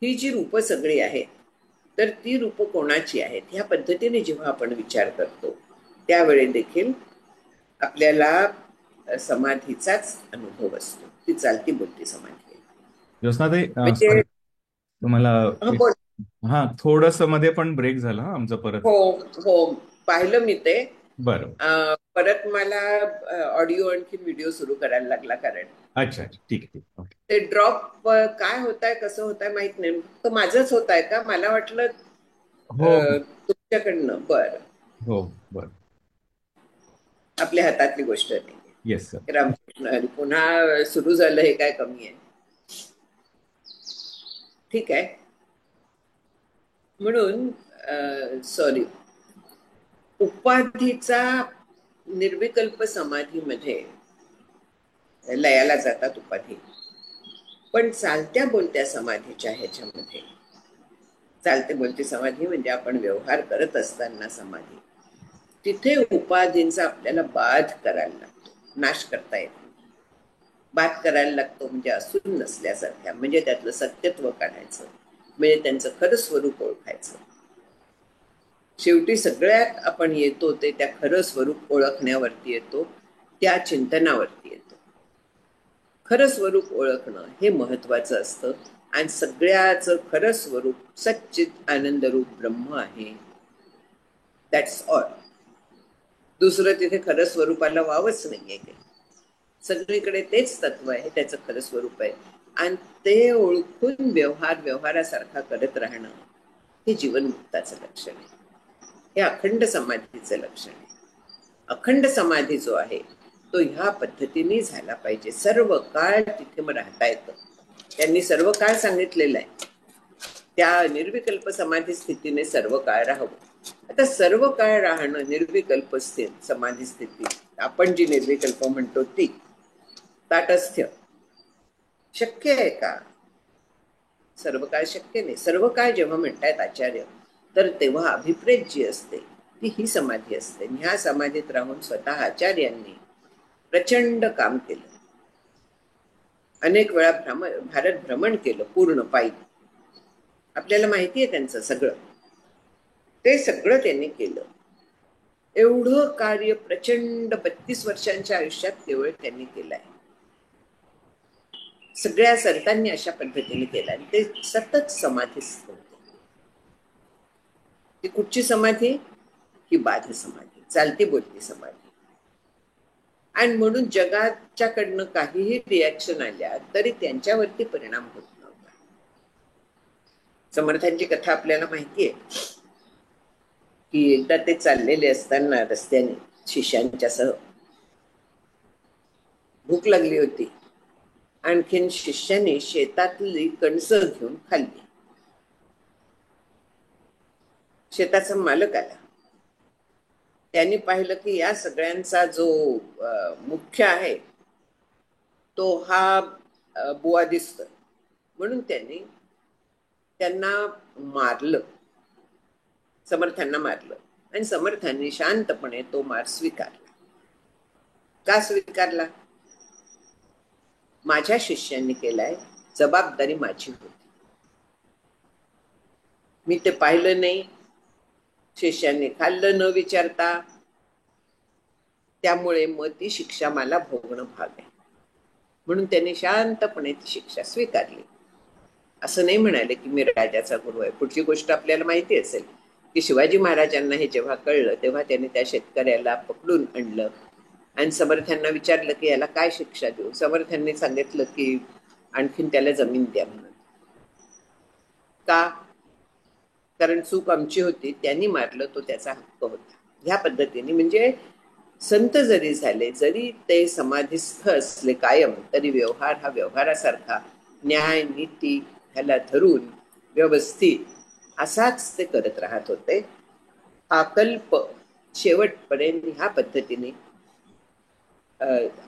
Speaker 1: ही जी रूपं सगळी आहेत, तर ती रूपं कोणाची आहेत ह्या पद्धतीने जेव्हा आपण विचार करतो त्यावेळी देखील आपल्याला समाधीचाच अनुभव असतो. ती चालती बोलती समाधी आहे.
Speaker 4: ज्योत्स्नाताई,
Speaker 1: म्हणजे
Speaker 4: सॉरी तुम्हाला
Speaker 1: बोल.
Speaker 4: हा थोडस मध्ये पण ब्रेक झाला आमचं परत.
Speaker 1: हो हो, पाहिलं मी ते.
Speaker 4: बरं.
Speaker 1: परत मला ऑडिओ आणखी व्हिडिओ सुरू करायला लागला, कारण
Speaker 4: अच्छा अच्छा, ठीक आहे, ओके.
Speaker 1: ते ड्रॉप काय होत आहे कसं होत आहे माहित नाही. फक्त माझंच होत आहे का? मला वाटलं
Speaker 4: हो
Speaker 1: तुमच्याकडनं. बरं,
Speaker 4: हो, बरं.
Speaker 1: आपल्या हातातली गोष्ट नाही.
Speaker 4: Yes sir.
Speaker 1: रामकृष्ण हरी. पुन्हा सुरू झालं हे काय कमी आहे? ठीक आहे. म्हणून सॉरी, उपाधीचा निर्विकल्प समाधीमध्ये लयाला जातात उपाधी, पण चालत्या बोलत्या समाधीच्या ह्याच्यामध्ये, चालते बोलते समाधी म्हणजे आपण व्यवहार करत असताना समाधी, तिथे उपाधींचा आपल्याला बाध करायला लागतो, नाश करता येतो. बाध करायला लागतो म्हणजे असून नसल्यासारख्या, म्हणजे त्यातलं सत्यत्व काढायचं, म्हणजे त्यांचं खरं स्वरूप ओळखायचं. शेवटी सगळ्यात आपण येतो ते त्या खरं स्वरूप ओळखण्यावरती येतो, त्या चिंतनावरती येतो. खरं स्वरूप ओळखणं हे महत्वाचं असतं. आणि सगळ्याचं खरं स्वरूप सच्चित आनंदरूप ब्रह्म आहे. That's all. दुसरं तिथे खरं स्वरूपाला वावच नाहीये काही. सगळीकडे तेच तत्व आहे, त्याचं खरं स्वरूप आहे. आणि ते ओळखून व्यवहारासारखा करत राहणं हे जीवनमुक्ताचं लक्षण आहे. हे अखंड समाधीचं लक्षण आहे. अखंड समाधी जो आहे तो ह्या पद्धतीने झाला पाहिजे. सर्व काळ तिथे मग राहता येतं. त्यांनी सर्व काळ सांगितलेलं आहे. त्या निर्विकल्प समाधी स्थितीने सर्व काळ राहावं. आता सर्व काळ राहणं निर्विकल्प समाधी स्थिती, आपण जी निर्विकल्प म्हणतो ती ताटस्थ्य, शक्य आहे का? सर्व काळ शक्य नाही. सर्व काळ जेव्हा म्हणतायत आचार्य, तर तेव्हा अभिप्रेत जी असते ती ही समाधी असते. ह्या समाधीत राहून स्वतः आचार्यांनी प्रचंड काम केलं. अनेक वेळा भारत भ्रमण केलं पूर्ण पायी. आपल्याला माहिती आहे त्यांचं सगळं. ते सगळं त्यांनी केलं. एवढं कार्य प्रचंड 32 वर्षांच्या आयुष्यात केवळ त्यांनी केलंय. सगळ्या संतांनी अशा पद्धतीने केलं आणि ते सतत समाधीस्थ होते. ती कुठची समाधी? ही बाध समाधी, चालती बोलती समाधी. आणि म्हणून जगाच्याकडनं काहीही रिॲक्शन आल्या तरी त्यांच्यावरती परिणाम होत नव्हता. समर्थांची कथा आपल्याला माहिती आहे की एकदा ते चाललेले असताना रस्त्याने शिष्यांच्या सह, भूक लागली होती. आणखीन शिष्याने शेतातली कणसं घेऊन खाल्ली. शेताचा मालक आला. त्यांनी पाहिलं की या सगळ्यांचा जो मुख्य आहे तो हा बुवा दिसतोय, म्हणून त्यांना मारलं, समर्थांना मारलं. आणि समर्थांनी शांतपणे तो मार स्वीकारला. का स्वीकारला? माझ्या शिष्यांनी केलाय, जबाबदारी माझी होती. मी ते पाहिलं नाही, शिष्यांनी खाल्लं न विचारता, त्यामुळे मग ती शिक्षा मला भोगणं भाग आहे. म्हणून त्यांनी शांतपणे ती शिक्षा स्वीकारली. असं नाही म्हणाले की मी राजाचा गुरु आहे. पुढची गोष्ट आपल्याला माहिती असेल की शिवाजी महाराजांना हे जेव्हा कळलं तेव्हा त्यांनी त्या शेतकऱ्याला पकडून आणलं आणि समर्थांना विचारलं की याला काय शिक्षा देऊ. समर्थांनी सांगितलं की आणखीन त्याला जमीन द्या म्हणून. का? कारण चूक आमची होती, त्यांनी मारलं, तो त्याचा हक्क होता. ह्या पद्धतीने म्हणजे संत जरी झाले, जरी ते समाधीस्थ असले कायम, तरी व्यवहार हा व्यवहारासारखा न्याय नीती ह्याला धरून व्यवस्थित असाच ते करत राहत होते. आकल्प शेवटपर्यंत ह्या पद्धतीने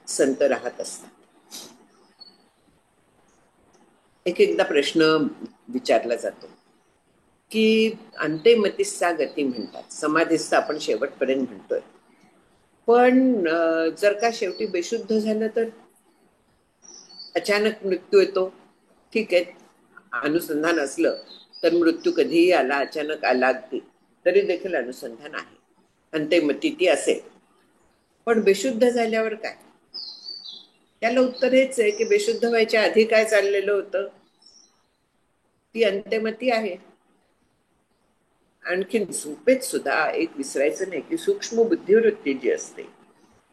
Speaker 1: संत राहत असतात. एकदा प्रश्न विचारला जातो की अंतेमतीस्सा गती म्हणतात. समाधीस्थ आपण शेवटपर्यंत म्हणतोय, पण जर का शेवटी बेशुद्ध झालं तर अचानक मृत्यू येतो. ठीक आहे, अनुसंधान असलं तर मृत्यू कधीही आला, अचानक आला अगदी, तरी देखील अनुसंधान आहे, अंत्यमती असेल. पण बेशुद्ध झाल्यावर काय? त्याला उत्तर हेच आहे की बेशुद्ध व्हायच्या आधी काय चाललेलं होतं ती अंत्यमती आहे. आणखीन झोपेत सुद्धा एक विसरायचं नाही की सूक्ष्म बुद्धिवृत्ती जी असते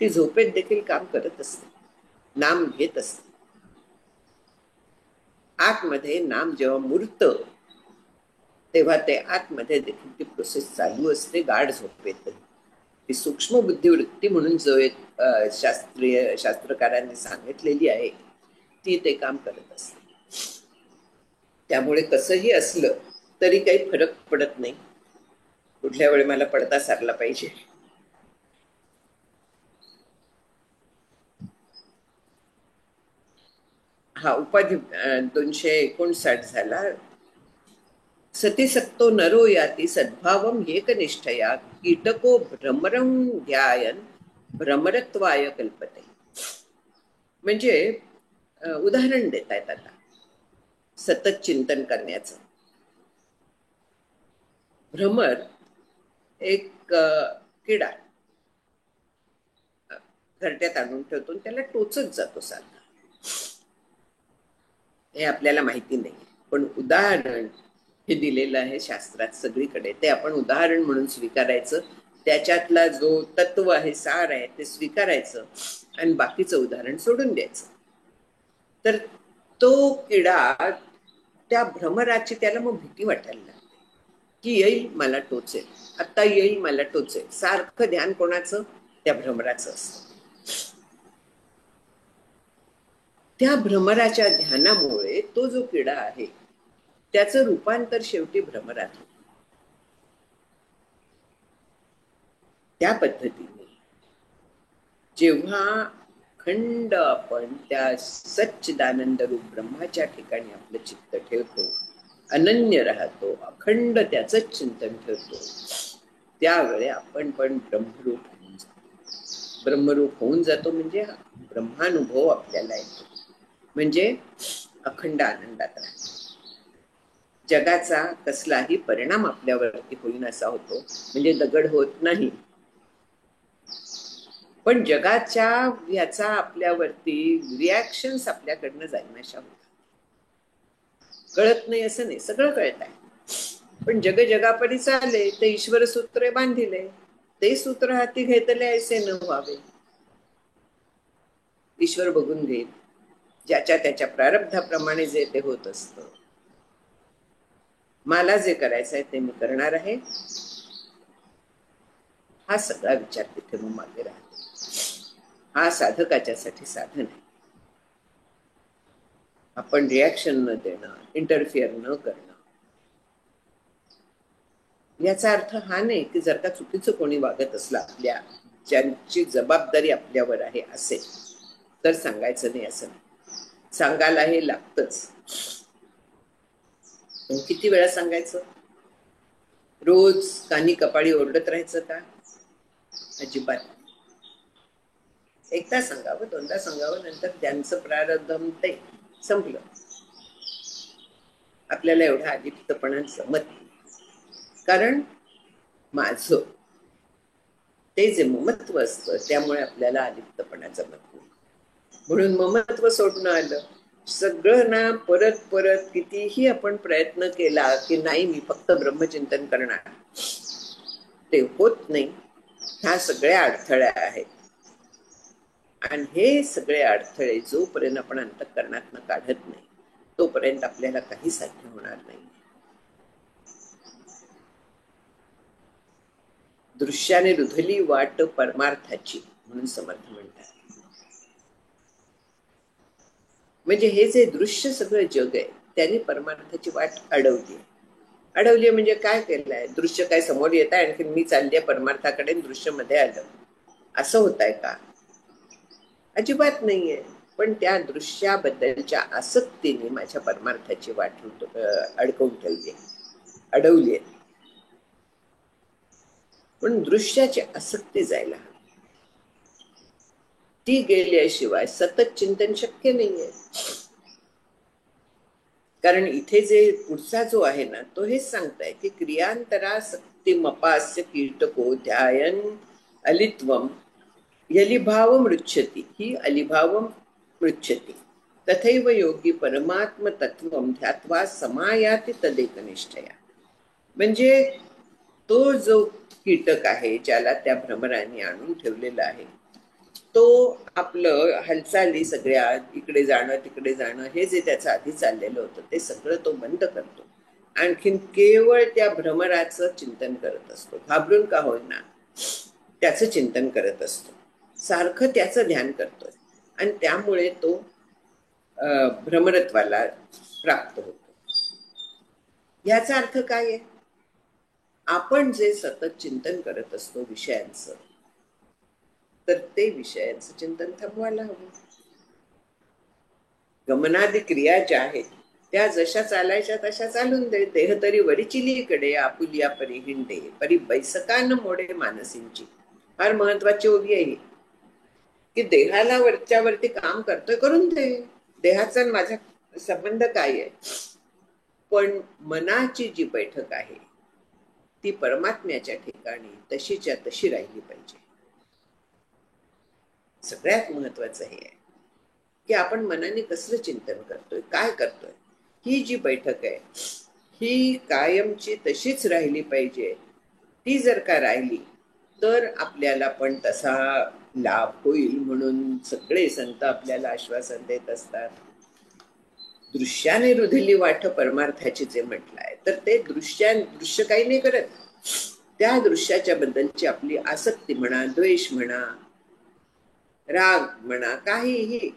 Speaker 1: ती झोपेत देखील काम करत असते, नाम घेत असते. आतमध्ये नाम जेव्हा मुरत तेव्हा ते आतमध्ये देखील ती प्रोसेस चालू असते गाढ झोपेत. ती सूक्ष्म बुद्धिवृत्ती म्हणून जो एक शास्त्रकारांनी सांगितलेली आहे ती ते काम करत असते. त्यामुळे कसंही असलं तरी काही फरक पडत नाही. कुठल्या वेळी मला पडता सारला पाहिजे. हा उपाधी 259 झाला. सतीसक्तो नरो याती सद्भावम एकनिष्ठया कीटको भ्रमरं ध्यायन भ्रमरत्वाय कल्पते. म्हणजे उदाहरण देतायत आता सतत चिंतन करण्याचं. भ्रमर एक किडा घरट्यात आणून ठेवतो, त्याला टोचत जातो सारखा. हे आपल्याला माहिती नाही, पण उदाहरण हे दिलेलं आहे शास्त्रात सगळीकडे. ते आपण उदाहरण म्हणून स्वीकारायचं, त्याच्यातला जो तत्व आहे, सार आहे, ते स्वीकारायचं आणि बाकीचं उदाहरण सोडून द्यायचं. तर तो किडा त्या भ्रमराची त्याला मग भीती वाटायला लागते की येईल मला टोचेल, आता येईल मला टोचेल. सारखं ध्यान कोणाचं? त्या भ्रमराचं असतं. त्या भ्रमराच्या ध्यानामुळे तो जो किडा आहे त्याचं रूपांतर शेवटी भ्रमरात होतं. त्या पद्धतीने जेव्हा अखंड आपण त्या सच्चिदानंद रूप ब्रह्माच्या ठिकाणी आपलं चित्त ठेवतो, अनन्य राहतो, अखंड त्याच चिंतन ठेवतो, त्यावेळी आपण पण ब्रह्मरूप होऊन जातो. ब्रह्मरूप होऊन जातो म्हणजे ब्रह्मानुभव आपल्याला येतो, म्हणजे अखंड आनंदात राहतो. जगाचा कसलाही परिणाम आपल्यावरती होईन असा होतो, म्हणजे दगड होत नाही, पण जगाच्या याचा आपल्यावरती रिॲक्शन्स आपल्याकडनं जाईनाशा होतात. कळत नाही असं नाही, सगळं कळत आहे, पण जग जगापरी चाले ते ईश्वर सूत्रे बांधिले, ते सूत्र हाती घेतले ऐसे न व्हावे. ईश्वर बघून घेईल, ज्याच्या त्याच्या प्रारब्धाप्रमाणे जे ते होत असतं. मला जे करायचं आहे ते मी करणार आहे, हा सगळा विचार तिथे मग मागे राहतो. हा साधकाच्यासाठी साधन आहे. आपण रिॲक्शन न देणं, इंटरफिअर न करणं. याचा अर्थ हा नाही की जर का चुकीचं कोणी वागत असलं, आपल्या ज्यांची जबाबदारी आपल्यावर आहे असेल तर सांगायचं नाही, असं नाही. सांगायला हे लागतच. किती वेळा सांगायचं? रोज कानी कपाळी ओरडत राहायचं का? अजिबात. एकदा सांगावं, दोनदा सांगावं, नंतर त्यांचं प्रारब्धम ते संपलं. आपल्याला एवढा अलिप्तपणा जमत नाही, कारण माझं ते जे ममत्व असतं त्यामुळे आपल्याला अलिप्तपणा जमत नाही. म्हणून ममत्व सोडणं आलं. सगळं ना परत परत कितीही आपण प्रयत्न केला की नाही मी फक्त ब्रह्मचिंतन करणार, ते होत नाही. ह्या सगळ्या अडथळ्या आहेत, आणि हे सगळे अडथळे जोपर्यंत आपण अंतःकरणातनं काढत नाही तोपर्यंत आपल्याला काही साध्य होणार नाही. दृश्याने रुधली वाट परमार्थाची म्हणून समर्थ म्हणतात. म्हणजे हे जे दृश्य सगळं जग आहे त्याने परमार्थाची वाट अडवली. अडवली म्हणजे काय केलंय? दृश्य काय समोर येत आहे, आणखी मी चालली आहे परमार्थाकडे, दृश्य मध्ये आलं, असं होत आहे का? अजिबात नाहीये. पण त्या दृश्याबद्दलच्या आसक्तीने माझ्या परमार्थाची वाट अडकवून ठेवली, अडवली. पण दृश्याची आसक्ती जायला हवी. ती गेल्याशिवाय सतत चिंतन शक्य नाहीये. कारण इथे जे पुढचा जो आहे ना तो हेच सांगताय की क्रियांतरा सक्तिमपास्य कीटको ध्यायन अलित्वम यलिभाव मृच्छति ही अलिभाव मृच्छति तथैव योगी परमात्म तत्वम ध्यात्वा समायाति तदेकनिष्ठया. म्हणजे तो जो कीटक आहे ज्याला त्या भ्रमराने आणून ठेवलेला आहे तो आपलं हालचाली सगळ्या इकडे जाणं तिकडे जाणं हे जे त्याचं आधी चाललेलं होतं ते सगळं तो बंद करतो. आणखीन केवळ त्या भ्रमराचं चिंतन करत असतो. घाबरून का होईना त्याचं चिंतन करत असतो. सारखं त्याचं ध्यान करतोय आणि त्यामुळे तो भ्रमरत्वाला प्राप्त होतो. याचा अर्थ काय आहे? आपण जे सतत चिंतन करत असतो विषयांचं तर ते विषयांचं चिंतन थांबवायला हवं. गमनादी क्रिया ज्या आहेत त्या जशा चालायच्या तशा चालून दे. देह तरी वरिचिलीकडे आपुलिया परी हिंडे परी बैसकान मोडे मानसींची. फार महत्वाची ओवी आहे की देहाला वरच्या वरती काम करतोय करून दे. देहाचा माझा संबंध काय आहे? पण मनाची जी बैठक आहे ती परमात्म्याच्या ठिकाणी तशीच्या तशी राहिली पाहिजे. सगळ्यात महत्वाचं हे आहे की आपण मनाने कसलं चिंतन करतोय, काय करतोय. ही जी बैठक आहे ही कायमची तशीच राहिली पाहिजे. ती जर का राहिली तर आपल्याला पण तसा लाभ होईल म्हणून सगळे संत आपल्याला आश्वासन देत असतात. दृश्याने रुधिली वाट परमार्थाची जे म्हटलं आहे तर ते दृश्य काही नाही करत. त्या दृश्याच्या बद्दलची आपली आसक्ती म्हणा, द्वेष म्हणा, राग म्हणा, काहीही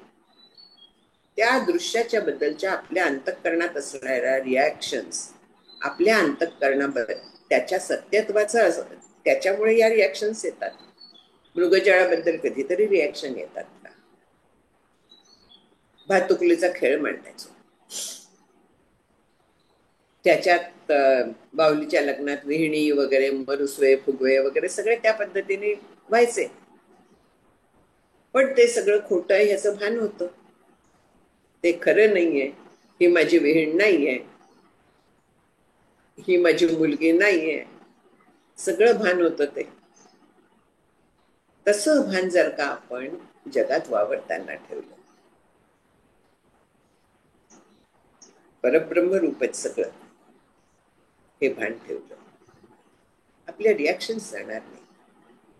Speaker 1: त्या दृश्याच्या बद्दलच्या आपल्या अंतःकरणात असणाऱ्या रिॲक्शन्स आपल्या अंतःकरणाबद्दल त्याच्या सत्यत्वाचं त्याच्यामुळे या रिॲक्शन्स येतात. मृगजळाबद्दल कधीतरी रिॲक्शन येतात का? भातुकलीचा खेळ मांडायचो त्याच्यात बाहुलीच्या लग्नात विहिणी वगैरे मरुसवे फुगवे वगैरे सगळे त्या पद्धतीने व्हायचे. पण ते सगळं खोटं आहे ह्याचं भान होतं. ते खरं नाहीये. ही माझी विहीण नाहीये, ही माझी मुलगी नाहीये, सगळं भान होतं ते. तसं भान जर का आपण जगात वावरताना ठेवलं, परब्रह्म रूपच सगळं हे भान ठेवलं, आपल्या रिॲक्शन्स जाणार नाही.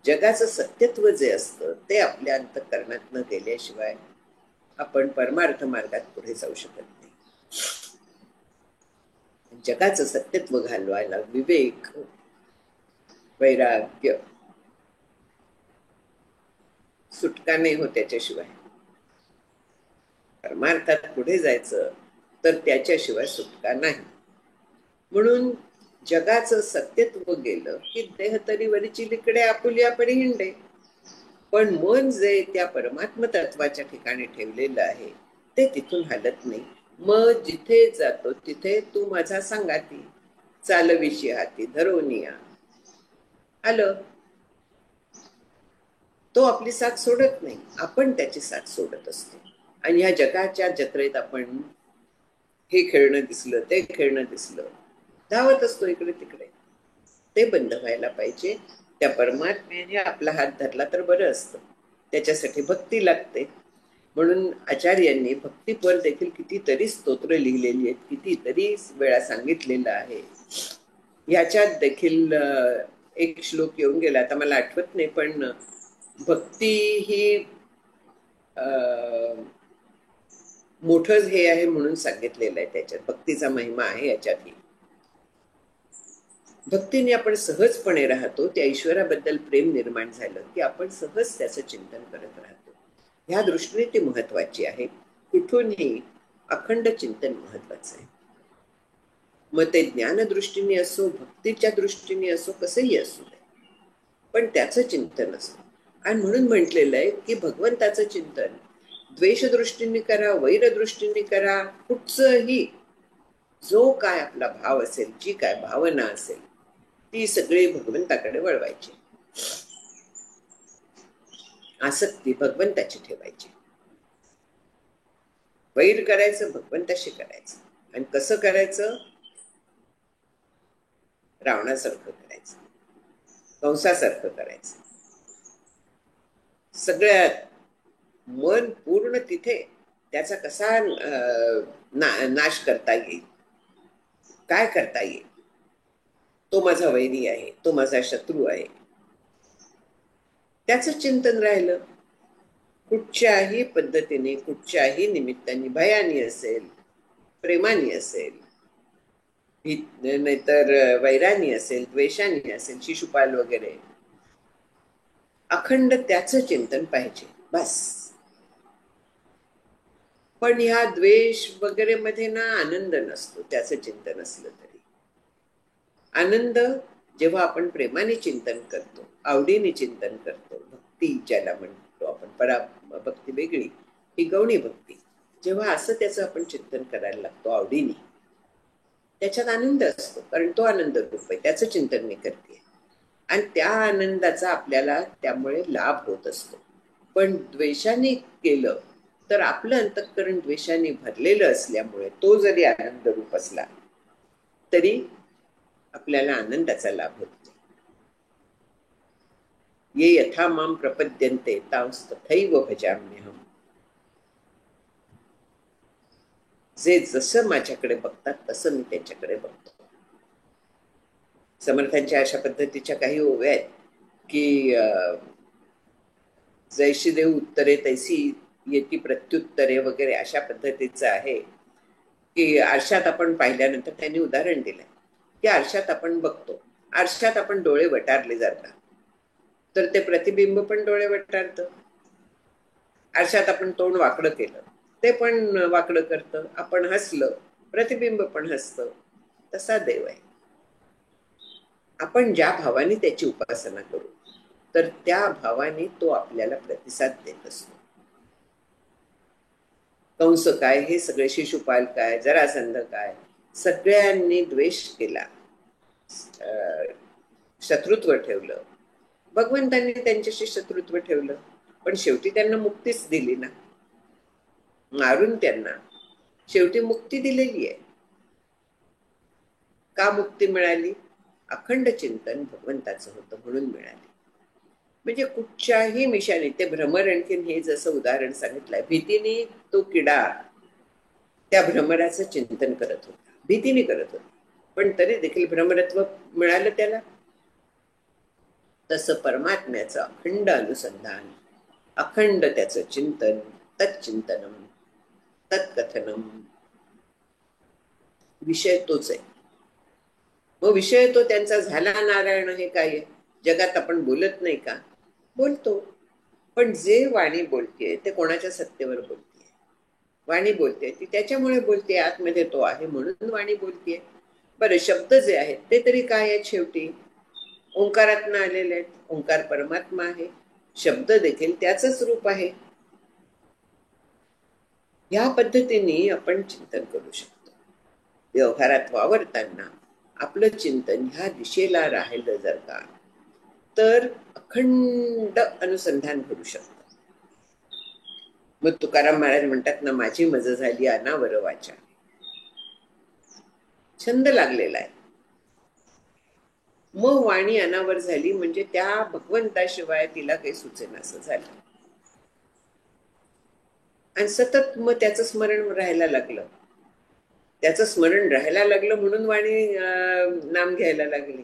Speaker 1: जगाचं सत्यत्व जे असतं ते आपल्या अंतःकरणात न गेल्याशिवाय आपण परमार्थ मार्गात पुढे जाऊ शकत नाही. जगाचं सत्यत्व घालवायला विवेक, वैराग्य, सुटका नाही हो त्याच्याशिवाय. परमार्थात पुढे जायचं तर त्याच्याशिवाय सुटका नाही. म्हणून जगाचं सत्यत्व गेलं की देह तरी वरिचिलीकडे आपुलिया परी हिंडे. पण मन जे त्या परमात्म तत्वाच्या ठिकाणी ठेवलेलं आहे ते तिथून हलत नाही. मग जिथे जातो तिथे तू माझा सांगाती, चालविशी हाती धरोनिया. आलं. तो आपली साथ सोडत नाही, आपण त्याची साथ सोडत असतो. आणि ह्या जगाच्या जत्रेत आपण हे खेळणं दिसलं, ते खेळणं दिसलं, धावत असतो इकडे तिकडे. ते बंद व्हायला पाहिजे. त्या परमात्म्याने आपला हात धरला तर बरं असतं. त्याच्यासाठी भक्ती लागते. म्हणून आचार्यांनी भक्तीपर देखील कितीतरी स्तोत्र लिहिलेली आहेत, कितीतरी वेळा सांगितलेलं आहे. ह्याच्यात देखील एक श्लोक येऊन गेला, आता मला आठवत नाही, पण भक्ती ही मोठं हे आहे म्हणून सांगितलेलं आहे. त्याच्यात भक्तीचा महिमा आहे. याच्यातही भक्तीने आपण सहजपणे राहतो. त्या ईश्वराबद्दल प्रेम निर्माण झालं की आपण सहज त्याचं चिंतन करत राहतो. ह्या दृष्टीने ती महत्वाची आहे. कुठूनही अखंड चिंतन महत्वाचं आहे. मग ते ज्ञानदृष्टीने असो, भक्तीच्या दृष्टीने असो, कसंही असू दे, पण त्याचं चिंतन असतं. आणि म्हणून म्हटलेलं आहे की भगवंताचं चिंतन द्वेषदृष्टीने करा, वैरदृष्टीने करा, कुठचंही जो काय आपला भाव असेल, जी काय भावना असेल ती सगळी भगवंताकडे वळवायची. आसक्ती भगवंताची ठेवायची. वैर करायचं भगवंताशी करायचं आणि कसं करायचं? रावणासारखं करायचं, कंसासारखं करायचं. सगळ्यात मन पूर्ण तिथे त्याचा कसा नाश करता येईल, काय करता येईल. तो माझा वैरी आहे, तो माझा शत्रू आहे, त्याचं चिंतन राहिलं. कुठच्याही पद्धतीने, कुठच्याही निमित्ताने, भयानी असेल, प्रेमानी असेल, नाहीतर वैरानी असेल, द्वेषानी असेल, शिशुपाल वगैरे, अखंड त्याचं चिंतन पाहिजे बस. पण ह्या द्वेष वगैरे मध्ये ना आनंद नसतो, त्याचं चिंतन असलं तरी. आनंद जेव्हा आपण प्रेमाने चिंतन करतो, आवडीने चिंतन करतो, भक्ती ज्याला म्हणतो आपण, पराभक्ती वेगळी, ही गौणी भक्ती, जेव्हा असं त्याचं आपण चिंतन करायला लागतो आवडीने, त्याच्यात आनंद असतो. कारण तो आनंद रूप आहे, त्याचं चिंतन मी करते आणि त्या आनंदाचा आपल्याला त्यामुळे लाभ होत असतो. पण द्वेषाने केलं तर आपलं अंतःकरण द्वेषाने भरलेलं असल्यामुळे तो जरी आनंद रूप असला तरी आपल्याला आनंदाचा लाभ होत नाही. ये यथा माम प्रपद्यन्ते तथैव भजाम्यहम्. जे जसं माझ्याकडे बघतात तसं मी त्यांच्याकडे बघतो. समर्थांच्या अशा पद्धतीच्या काही ओव्या आहेत की जैशी देव उत्तरे तैसी येती प्रत्युत्तरे वगैरे, अशा पद्धतीचं आहे की आरशात आपण पाहिल्यानंतर त्यांनी उदाहरण दिलंय की आरशात आपण बघतो, आरशात आपण डोळे वटारले जातात तर ते प्रतिबिंब पण डोळे वटारतं. आरशात आपण तोंड वाकडं केलं ते पण वाकडं करतं, आपण हसलं प्रतिबिंब पण हसतं. तसा देव आहे. आपण ज्या भावाने त्याची उपासना करू तर त्या भावाने तो आपल्याला प्रतिसाद देत असतो. कंस काय, हे सगळे शिशुपाल काय, जरासंध काय, सगळ्यांनी द्वेष केला, शत्रुत्व ठेवलं. भगवंतांनी त्यांच्याशी शत्रुत्व ठेवलं पण शेवटी त्यांना मुक्तीच दिली ना, मारून त्यांना शेवटी मुक्ती दिलेली आहे. का मुक्ती मिळाली? अखंड चिंतन भगवंताचं होतं म्हणून मिळाली. म्हणजे कुठच्याही मिशाने, ते भ्रमर आणखीन हे जसं उदाहरण सांगितलंय, भीतीने तो किडा त्या भ्रमराचं चिंतन करत होता, भीतीने करत होता, पण तरी देखील भ्रमरत्व मिळालं त्याला. तसं परमात्म्याचं अखंड अनुसंधान, अखंड त्याचं चिंतन, तच्चिंतनम तत्कथनम, विषय तोच आहे. मग विषय तो त्यांचा झाला नारायण. हे काय आहे? जगात आपण बोलत नाही का? बोलतो, पण जे वाणी बोलतेय ते कोणाच्या सत्तेवर बोलतेय? वाणी बोलते ती त्याच्यामुळे बोलते, आतमध्ये तो आहे म्हणून वाणी बोलतेय. बरं, शब्द जे आहेत ते तरी काय आहेत? शेवटी ओंकारातनं आलेले आहेत. ओंकार परमात्मा आहे, शब्द देखील त्याचंच रूप आहे. या पद्धतीने आपण चिंतन करू शकतो. व्यवहारात वावरताना आपलं चिंतन ह्या दिशेला राहिलं जर का तर अखंड अनुसंधान करू शकतो. मग तुकाराम महाराज म्हणतात ना, माझी मज झाली अनावर वाचा. छंद लागलेला आहे. मग वाणी अनावर झाली म्हणजे त्या भगवंताशिवाय तिला काही सुचेना असं झालं. आणि सतत मग त्याचं स्मरण राहायला लागलं. त्याचं स्मरण राहायला लागलं म्हणून वाणी नाम घ्यायला लागली.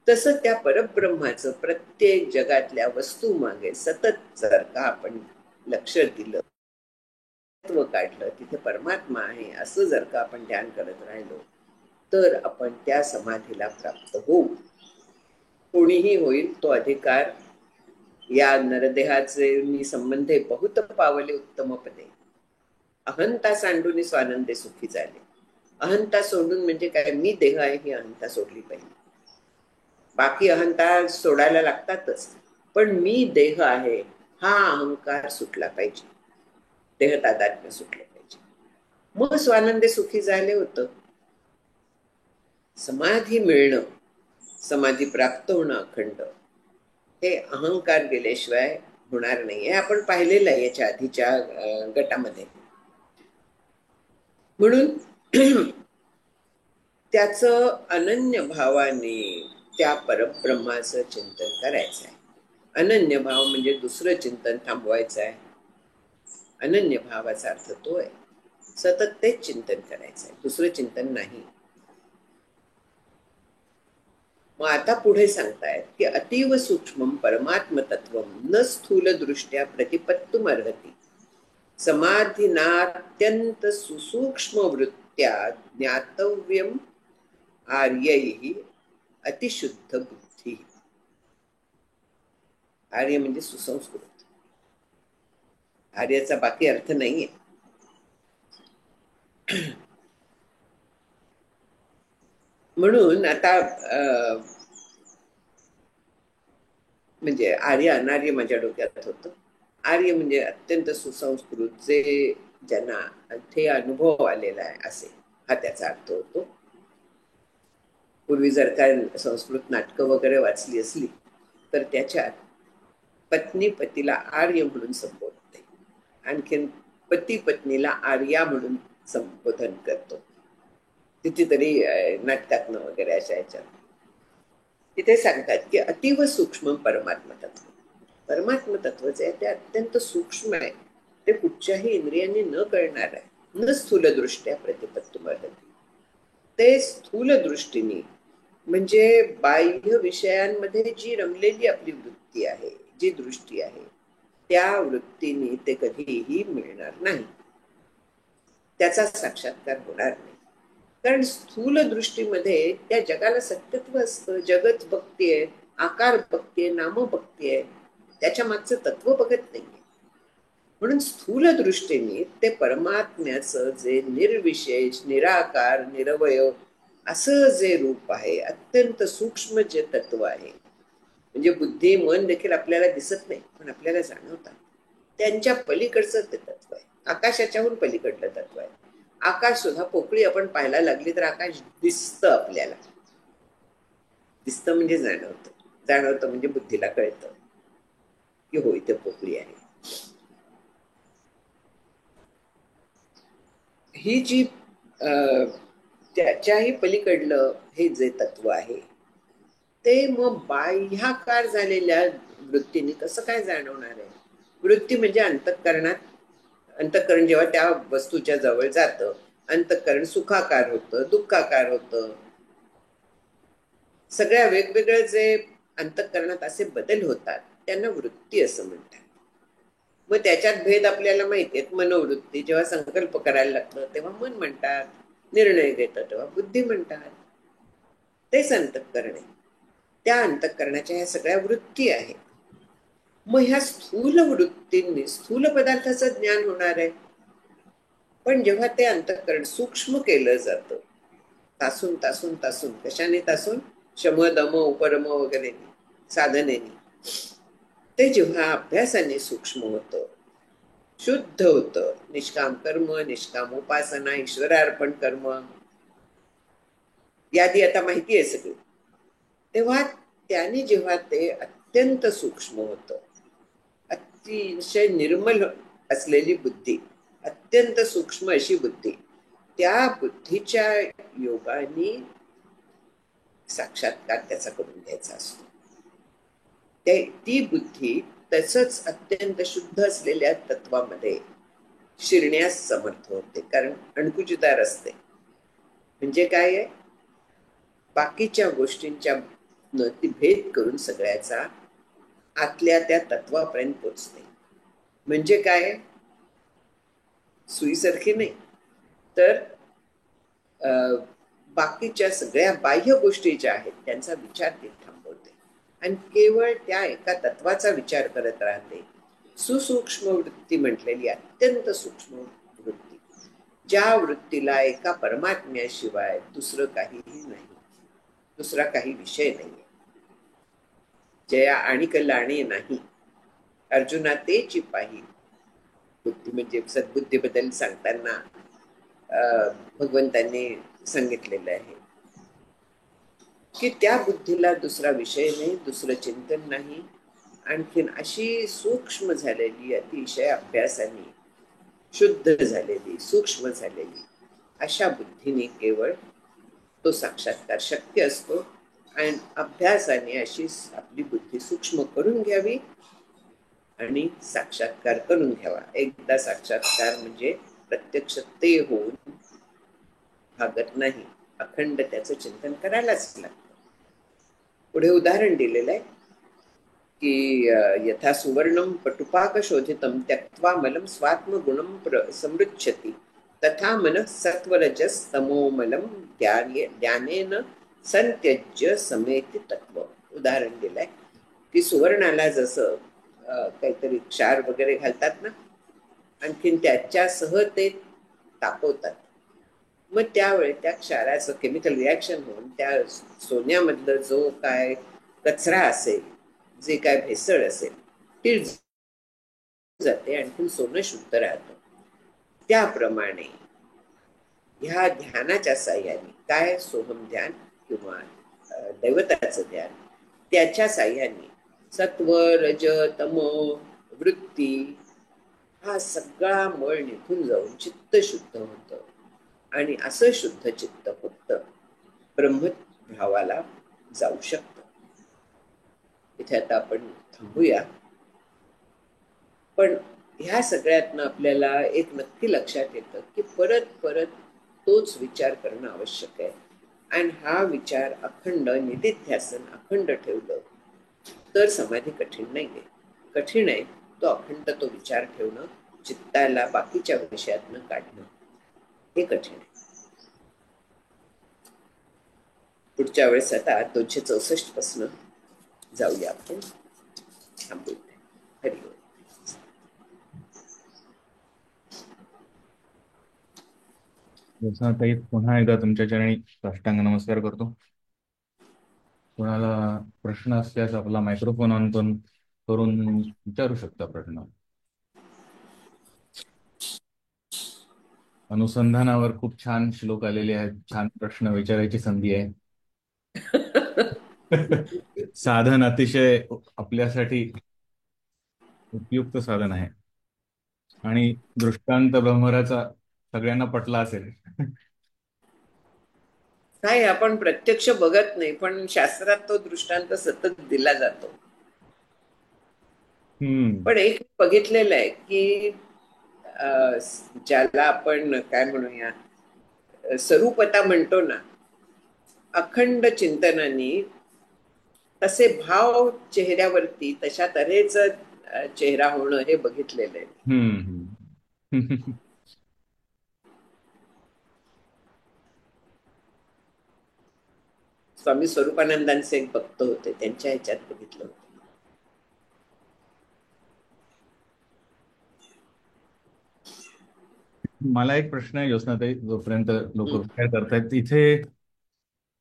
Speaker 1: तसं त्या परब्रह्माचं प्रत्येक जगातल्या वस्तू मागे सतत जर का आपण लक्ष दिलं, काढलं, तिथे परमात्मा आहे असं जर का आपण ध्यान करत राहिलो तर आपण त्या समाधीला प्राप्त होऊ. कोणीही होईल तो अधिकार. या नरदेहाचे संबंधे बहुत पावले उत्तम पदे, अहंता सांडून स्वानंदे सुखी झाले. अहंता सोडून म्हणजे काय? मी देह आहे ही अहंता सोडली पाहिजे. बाकी अहंता सोडायला लागतातच, पण मी देह आहे हा अहंकार सुटला पाहिजे, देह तादात्म्य सुटले पाहिजे. मग स्वानंदे सुखी झाले होतं. समाधी मिळणं, समाधी प्राप्त होणं अखंड, हे अहंकार गेल्याशिवाय होणार नाही. हे आपण पाहिलेलं आहे याच्या आधीच्या गटामध्ये. म्हणून त्याचं अनन्य भावाने त्या परब्रह्माचं चिंतन करायचं आहे. अनन्य भाव म्हणजे दुसरं चिंतन थांबवायचं आहे. अनन्य भावाचा अर्थ तो आहे, सतत तेच चिंतन करायचं आहे, दुसरं चिंतन नाही. मग आता पुढे सांगतायत की अतीव सूक्ष्म परमात्म तत्व न स्थूल दृष्ट्या प्रतिपत्तुम अर्हति समाधिनात्यंत सुसूक्ष्म वृत्त्या ज्ञातव्यम आर्यैः अतिशुद्ध बुद्धी. आर्य म्हणजे सुसंस्कृत. आर्याचा बाकी अर्थ नाहीये. म्हणून आता म्हणजे आर्य अनार्य माझ्या डोक्यात होतं. आर्य म्हणजे अत्यंत सुसंस्कृत, जे ज्यांना ते अनुभव आलेला आहे असे, हा त्याचा अर्थ होतो. पूर्वी जर काय संस्कृत नाटकं वगैरे वाचली असली तर त्याच्यात पत्नी पतीला आर्य म्हणून संबोधते, आणखीन पती पत्नीला आर्या म्हणून संबोधन करतो. कितीतरी नाटकातनं वगैरे अशा ह्याच्यात तिथे सांगतात की अतीव सूक्ष्म परमात्म तत्व. परमात्म तत्व जे आहे ते अत्यंत सूक्ष्म आहे, ते कुठच्याही इंद्रियांनी न कळणार आहे. न स्थूल दृष्ट्या प्रतिपत्तुम अर्हति. ते स्थूल दृष्टीने म्हणजे बाह्य विषयांमध्ये जी रमलेली आपली वृत्ती आहे, जी दृष्टी आहे, त्या वृत्तीने ते कधीही मिळणार नाही, त्याचा साक्षात्कार होणार नाही. कारण स्थूल दृष्टीमध्ये त्या जगाला सत्यत्व असतं. जगत बघतीये, आकार बघतीये, नाम बघतीये, त्याच्या मागचं तत्व बघत नाहीये. म्हणून स्थूल दृष्टीने ते परमात्म्याचं जे निर्विशेष, निराकार, निरवय असं जे रूप आहे, अत्यंत सूक्ष्म जे तत्व आहे, म्हणजे बुद्धी मन देखील आपल्याला दिसत नाही पण आपल्याला जाणवतात, त्यांच्या पलीकडचं ते तत्व आहे. आकाशाच्याहून पलीकडलं तत्व आहे. आकाश सुद्धा, पोकळी आपण पाहायला लागली तर आकाश दिसतं आपल्याला. दिसतं म्हणजे जाणवतं, जाणवतं म्हणजे बुद्धीला कळतं की हो इथे पोकळी आहे. ही जी त्याच्याही पलीकडलं हे जे तत्व आहे ते मग बाह्याकार झालेल्या वृत्तीने कसं काय जाणवणार आहे? वृत्ती म्हणजे अंतःकरणात, अंतःकरण जेव्हा त्या वस्तूच्या जवळ जातं, अंतःकरण सुखाकार होतं, दुःखाकार होतं. सगळ्या वेगवेगळ्या जे अंतःकरणात असे बदल होतात त्यांना वृत्ती असं म्हणतात. मग त्याच्यात भेद आपल्याला माहिती आहेत. मनोवृत्ती, जेव्हा संकल्प करायला लागतं तेव्हा मन म्हणतात, निर्णय घेतं तेव्हा बुद्धी म्हणतात. तेच अंतःकरण आहे. त्या अंतःकरणाच्या ह्या सगळ्या वृत्ती आहेत. मग ह्या स्थूल वृत्तींनी स्थूल पदार्थाचं ज्ञान होणार आहे. पण जेव्हा ते अंतःकरण सूक्ष्म केलं जातं, तासून तासून तासून, कशाने तासून? शम दम उपरम वगैरे साधनेने, ते जेव्हा अभ्यासाने सूक्ष्म होतं, शुद्ध होतं, निष्काम कर्म, निष्काम उपासना, ईश्वरार्पण कर्म, यादी आता माहिती आहे सगळी, तेव्हा त्याने जेव्हा ते अत्यंत सूक्ष्म होतं, अतिशय निर्मल असलेली बुद्धी, अत्यंत सूक्ष्म अशी बुद्धी, त्या बुद्धीच्या योगाने साक्षात्कार त्याचा करून घ्यायचा असतो. ती बुद्धी तसंच अत्यंत शुद्ध असलेल्या तत्वामध्ये शिरण्यास समर्थ होते. कारण अणकुचितार असते. म्हणजे काय आहे? बाकीच्या गोष्टींच्या ती भेद करून सगळ्याचा आतल्या त्या तत्वापर्यंत पोचते. म्हणजे काय? सुईसारखी नाही तर बाकीच्या सगळ्या बाह्य गोष्टी ज्या आहेत त्यांचा विचार ती थांबवते आणि केवळ त्या एका तत्वाचा विचार करत राहते. सुसूक्ष्म वृत्ती म्हटलेली अत्यंत सूक्ष्म वृत्ती, ज्या वृत्तीला एका परमात्म्याशिवाय दुसरं काहीही नाही, दुसरा काही विषय नाहीये. जया आणिक लाणे नाही, अर्जुना तेची पाही. बुद्धी म्हणजे सद्बुद्धीबद्दल सांगताना भगवंतांनी सांगितलेलं आहे की त्या बुद्धीला दुसरा विषय नाही, दुसरं चिंतन नाही. आणखीन अशी सूक्ष्म झालेली, अतिशय अभ्यासाने शुद्ध झालेली, सूक्ष्म झालेली अशा बुद्धीने केवळ तो साक्षात्कार शक्य असतो. आणि अभ्यासाने अशी आपली बुद्धी सूक्ष्म करून घ्यावी आणि साक्षात्कार करून घ्यावा. एकदा साक्षात्कार म्हणजे प्रत्यक्ष ते होऊन भागत नाही, अखंड त्याचं चिंतन करायलाच लागतं. पुढे उदाहरण दिलेलं आहे की यथा सुवर्णम पटुपाक शोधितम त्यक्त्वा मलम स्वात्मगुणम समृच्छति तथा मन सत्वरजस तमोमलम ज्ञानेन संत्यज्य समेति तत्व. उदाहरण दिलंय की सुवर्णाला जसं काहीतरी क्षार वगैरे घालतात ना, आणखीन त्याच्यासह ते तापवतात. मग त्यावेळी त्या क्षाराचं केमिकल रिॲक्शन होऊन त्या सोन्यामधलं जो काय कचरा असेल, जे काय भेसळ असेल, ती जाते, आणखीन सोनं शुद्ध राहतं. त्याप्रमाणे ह्या ध्यानाच्या साह्याने, काय सोहम ध्यान किंवा दैवताचं ध्यान, त्याच्या साह्याने सत्व रज तम वृत्ती हा सगळा मळ निघून जाऊन चित्त शुद्ध होतं. आणि असं शुद्ध चित्त फक्त ब्रह्मभावाला जाऊ शकतं. इथे आता आपण थांबूया. पण ह्या सगळ्यातनं आपल्याला एक नक्की लक्षात येतं की परत परत तोच विचार करणं आवश्यक आहे. आणि हा विचार अखंड निधिध्यासन अखंड ठेवलं तर समाधी कठीण नाहीये. कठीण आहे तो अखंड तो विचार ठेवणं, चित्ताला बाकीच्या विषयातनं काढणं, हे कठीण आहे. पुढच्या वेळेस आता 264 पासून जाऊया आपण. थांबूया. हरि ओम.
Speaker 4: ताई, पुन्हा एकदा तुमच्या चरणी साष्टांग नमस्कार करतो. कोणाला प्रश्न असल्यास आपला मायक्रोफोन ऑन करून विचारू शकता प्रश्न. अनुसंधानावर खूप छान श्लोक आलेले आहेत, छान प्रश्न विचारायची संधी आहे. साधन अतिशय आपल्यासाठी उपयुक्त साधन आहे. आणि दृष्टांत ब्रह्मराचा सगळ्यांना पटला असेल.
Speaker 1: काय आपण प्रत्यक्ष बघत नाही, पण शास्त्रात तो दृष्टांत सतत दिला जातो. पण एक बघितलेलं आहे की ज्याला आपण काय म्हणूया स्वरूपता म्हणतो ना, अखंड चिंतनाने तसे भाव चेहऱ्यावरती तशा तऱ्हेच चेहरा होणं हे बघितलेलं आहे. स्वामी स्वरूपानंदांचे एक भक्त होते, त्यांच्या ह्याच्यात बघितलं होतं.
Speaker 4: मला एक प्रश्न आहे ज्योत्स्नाताई, जोपर्यंत लोक विचार करतायत. इथे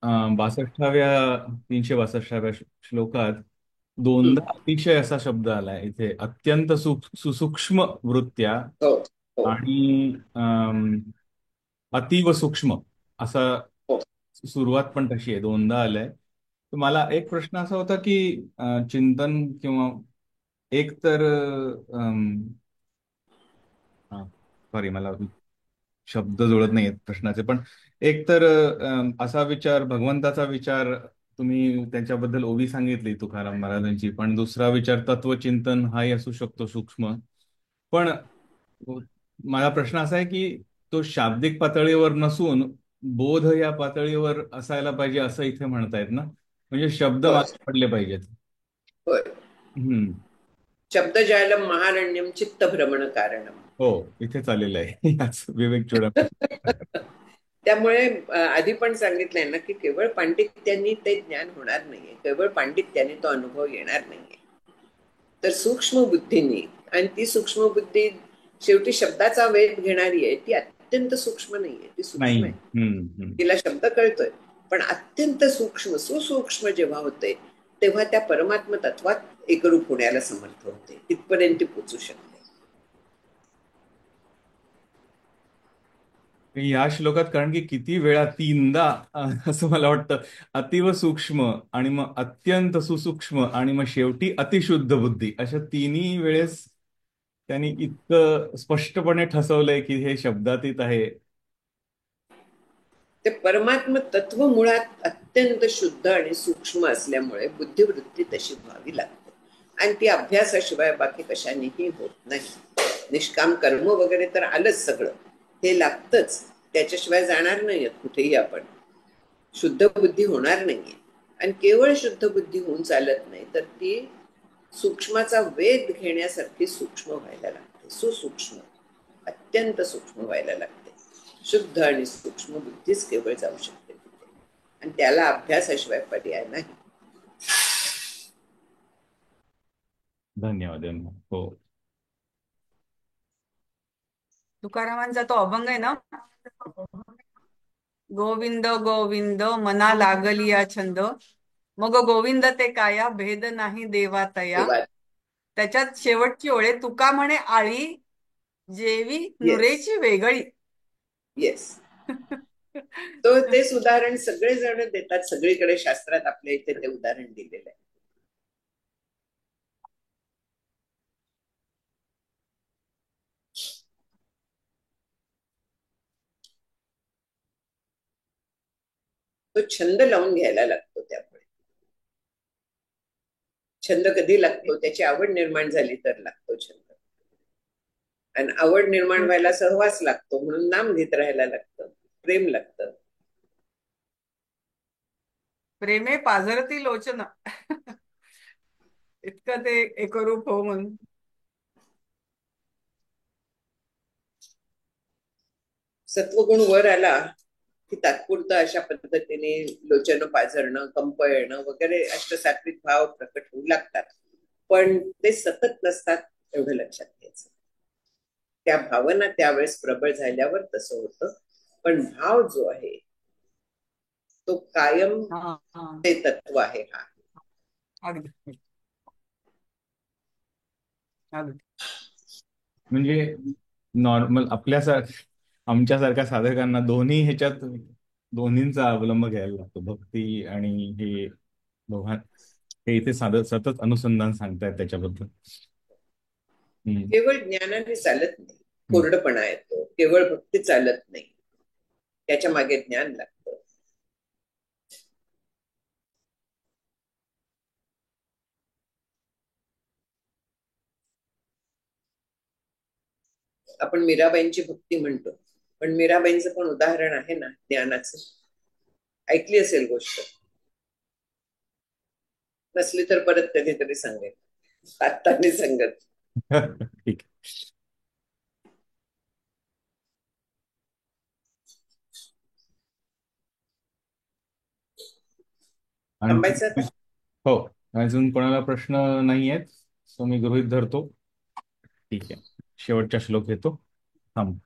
Speaker 4: 362व्या श्लोकात दोनदा अतिशय असा शब्द आलाय. इथे अत्यंत सुसूक्ष्म वृत्त्या आणि अतीव सूक्ष्म असा सुरुवात पण तशी आहे, दोनदा आलाय. तर मला एक प्रश्न असा होता की चिंतन किंवा एक तर सॉरी मला शब्द जुळत नाहीयेत प्रश्नाचे, पण एक तर असा विचार, भगवंताचा विचार, तुम्ही त्यांच्याबद्दल ओवी सांगितली तुकाराम महाराजांची, पण दुसरा विचार तत्वचिंतन हाही असू शकतो सूक्ष्म. पण माझा प्रश्न असा आहे की तो शाब्दिक पातळीवर नसून बोध या पातळीवर असायला पाहिजे असं इथे म्हणतायत ना, म्हणजे शब्द मागे पडले पाहिजेत.
Speaker 1: शब्द जायलम महारण्यम चित्त भ्रमण कारणम.
Speaker 4: हो, इथे चाललेलं आहे याच विवेक चोडा.
Speaker 1: त्यामुळे आधी पण सांगितलंय ना की केवळ पांडित्याने ते ज्ञान होणार नाहीये, केवळ पांडित्याने तो अनुभव येणार नाहीये. तर सूक्ष्म बुद्धीने, आणि ती सूक्ष्म बुद्धी शेवटी शब्दाचा वेध घेणारी आहे, ती अत्यंत सूक्ष्म नाहीये, ती सूक्ष्म आहे. तिला शब्द कळतोय, पण अत्यंत सूक्ष्म सुसूक्ष्म जेव्हा होते तेव्हा त्या परमात्म तत्वात एकरूप होण्याला समर्थ होते, तिथपर्यंत ती पोचू शकते.
Speaker 4: या श्लोकात कारण की किती वेळा, तीनदा असं मला वाटतं, अतिव सूक्ष्म आणि मग अत्यंत सुसूक्ष्म आणि मग शेवटी अतिशुद्ध बुद्धी, अशा तिन्ही वेळेस त्यांनी इतकं स्पष्टपणे ठसवलंय की हे शब्दातीत आहे.
Speaker 1: ते परमात्म तत्व मुळात अत्यंत शुद्ध आणि सूक्ष्म असल्यामुळे बुद्धिवृत्ती तशी व्हावी लागते आणि ती अभ्यासाशिवाय बाकी कशानेही होत नाही. निष्काम कर्म वगैरे तर आलंच सगळं, हे लागतच, त्याच्याशिवाय जाणार नाहीत कुठेही आपण. शुद्ध बुद्धी होणार नाहीये आणि केवळ शुद्ध बुद्धी होऊन चालत नाही, तर ती सूक्ष्माचा वेध घेण्यासारखी सूक्ष्म व्हायला लागते, सुसूक्ष्म, अत्यंत सूक्ष्म व्हायला लागते. शुद्ध आणि सूक्ष्म बुद्धीच केवळ जाऊ शकते तिथे आणि त्याला अभ्यासाशिवाय पर्याय नाही.
Speaker 4: धन्यवाद. हो,
Speaker 5: तुकारामांचा तो अभंग आहे ना, गोविंद गोविंद मना लागलिया छंद, मग गोविंद ते काया भेद नाही देवातया.
Speaker 1: तेव्हा
Speaker 5: त्याच्यात शेवटची ओळे, तुका म्हणे आळी जेवी
Speaker 1: येस
Speaker 5: नुरेची वेगळी.
Speaker 1: येस, तो तेच उदाहरण सगळेजण देतात, सगळीकडे शास्त्रात आपल्या इथे ते उदाहरण दिलेलं आहे. तो छंद लावून घ्यायला लागतो. त्यामुळे छंद कधी लागतो, त्याची आवड निर्माण झाली तर लागतो छंद, आणि आवड निर्माण व्हायला सहवास लागतो, म्हणून नाम घेत राहायला लागतं, प्रेम लागतं.
Speaker 5: प्रेमे पाझरती लोचन इतकं ते एकरूप हो म्हणून.
Speaker 1: सत्वगुण वर आला की तात्पुरतं अशा पद्धतीने लोचन पाझरणं, कंप येणं वगैरे अष्टसात्विक भाव प्रकट होऊ लागतात, पण ते सतत नसतात, एवढं लक्षात घ्यायचं. त्या भावना त्यावेळेस प्रबळ झाल्यावर तसं होतं, पण भाव जो आहे तो कायम ते तत्व आहे. हा
Speaker 5: अगदी
Speaker 4: म्हणजे नॉर्मल आमच्यासारख्या साधकांना दोन्हींचा अवलंब घ्यायला लागतो, भक्ती आणि हे दोघां हे इथे सतत अनुसंधान सांगतायत त्याच्याबद्दल.
Speaker 1: केवळ ज्ञानाने चालत नाही, कोरडपणा येतो. केवळ भक्ती चालत नाही, त्याच्या मागे ज्ञान लागतं. आपण मीराबाईंची भक्ती म्हणतो, पण मीराबाईंचं पण उदाहरण आहे ना ज्ञानाचं. ऐकली असेल गोष्ट, नसली तर परत कधीतरी सांगेल, आत्ता नाही सांगत.
Speaker 4: ठीक.
Speaker 1: थांबायचं.
Speaker 4: हो, अजून कोणाला प्रश्न नाही आहेत, सो मी गृहीत धरतो. ठीक आहे, शेवटचा श्लोक येतो. थांब.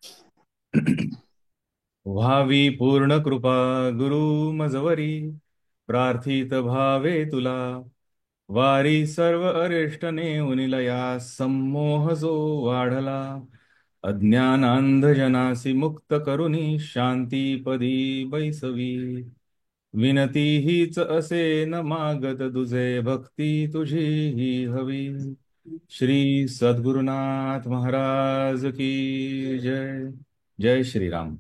Speaker 4: व्हावी पूर्ण कृपा गुरु मजवरी, प्रार्थित भावे तुला, वारी सर्व अरिष्ट नेऊनिलया, संमोह जो वाढला, अज्ञानांधजनासी मुक्त करुनी, शांतीपदी बैसवी. विनती हीच असे न मागत तुझे, भक्ती तुझी ही हवी. श्री सद्गुरुनाथ महाराज की जय. जय श्रीराम.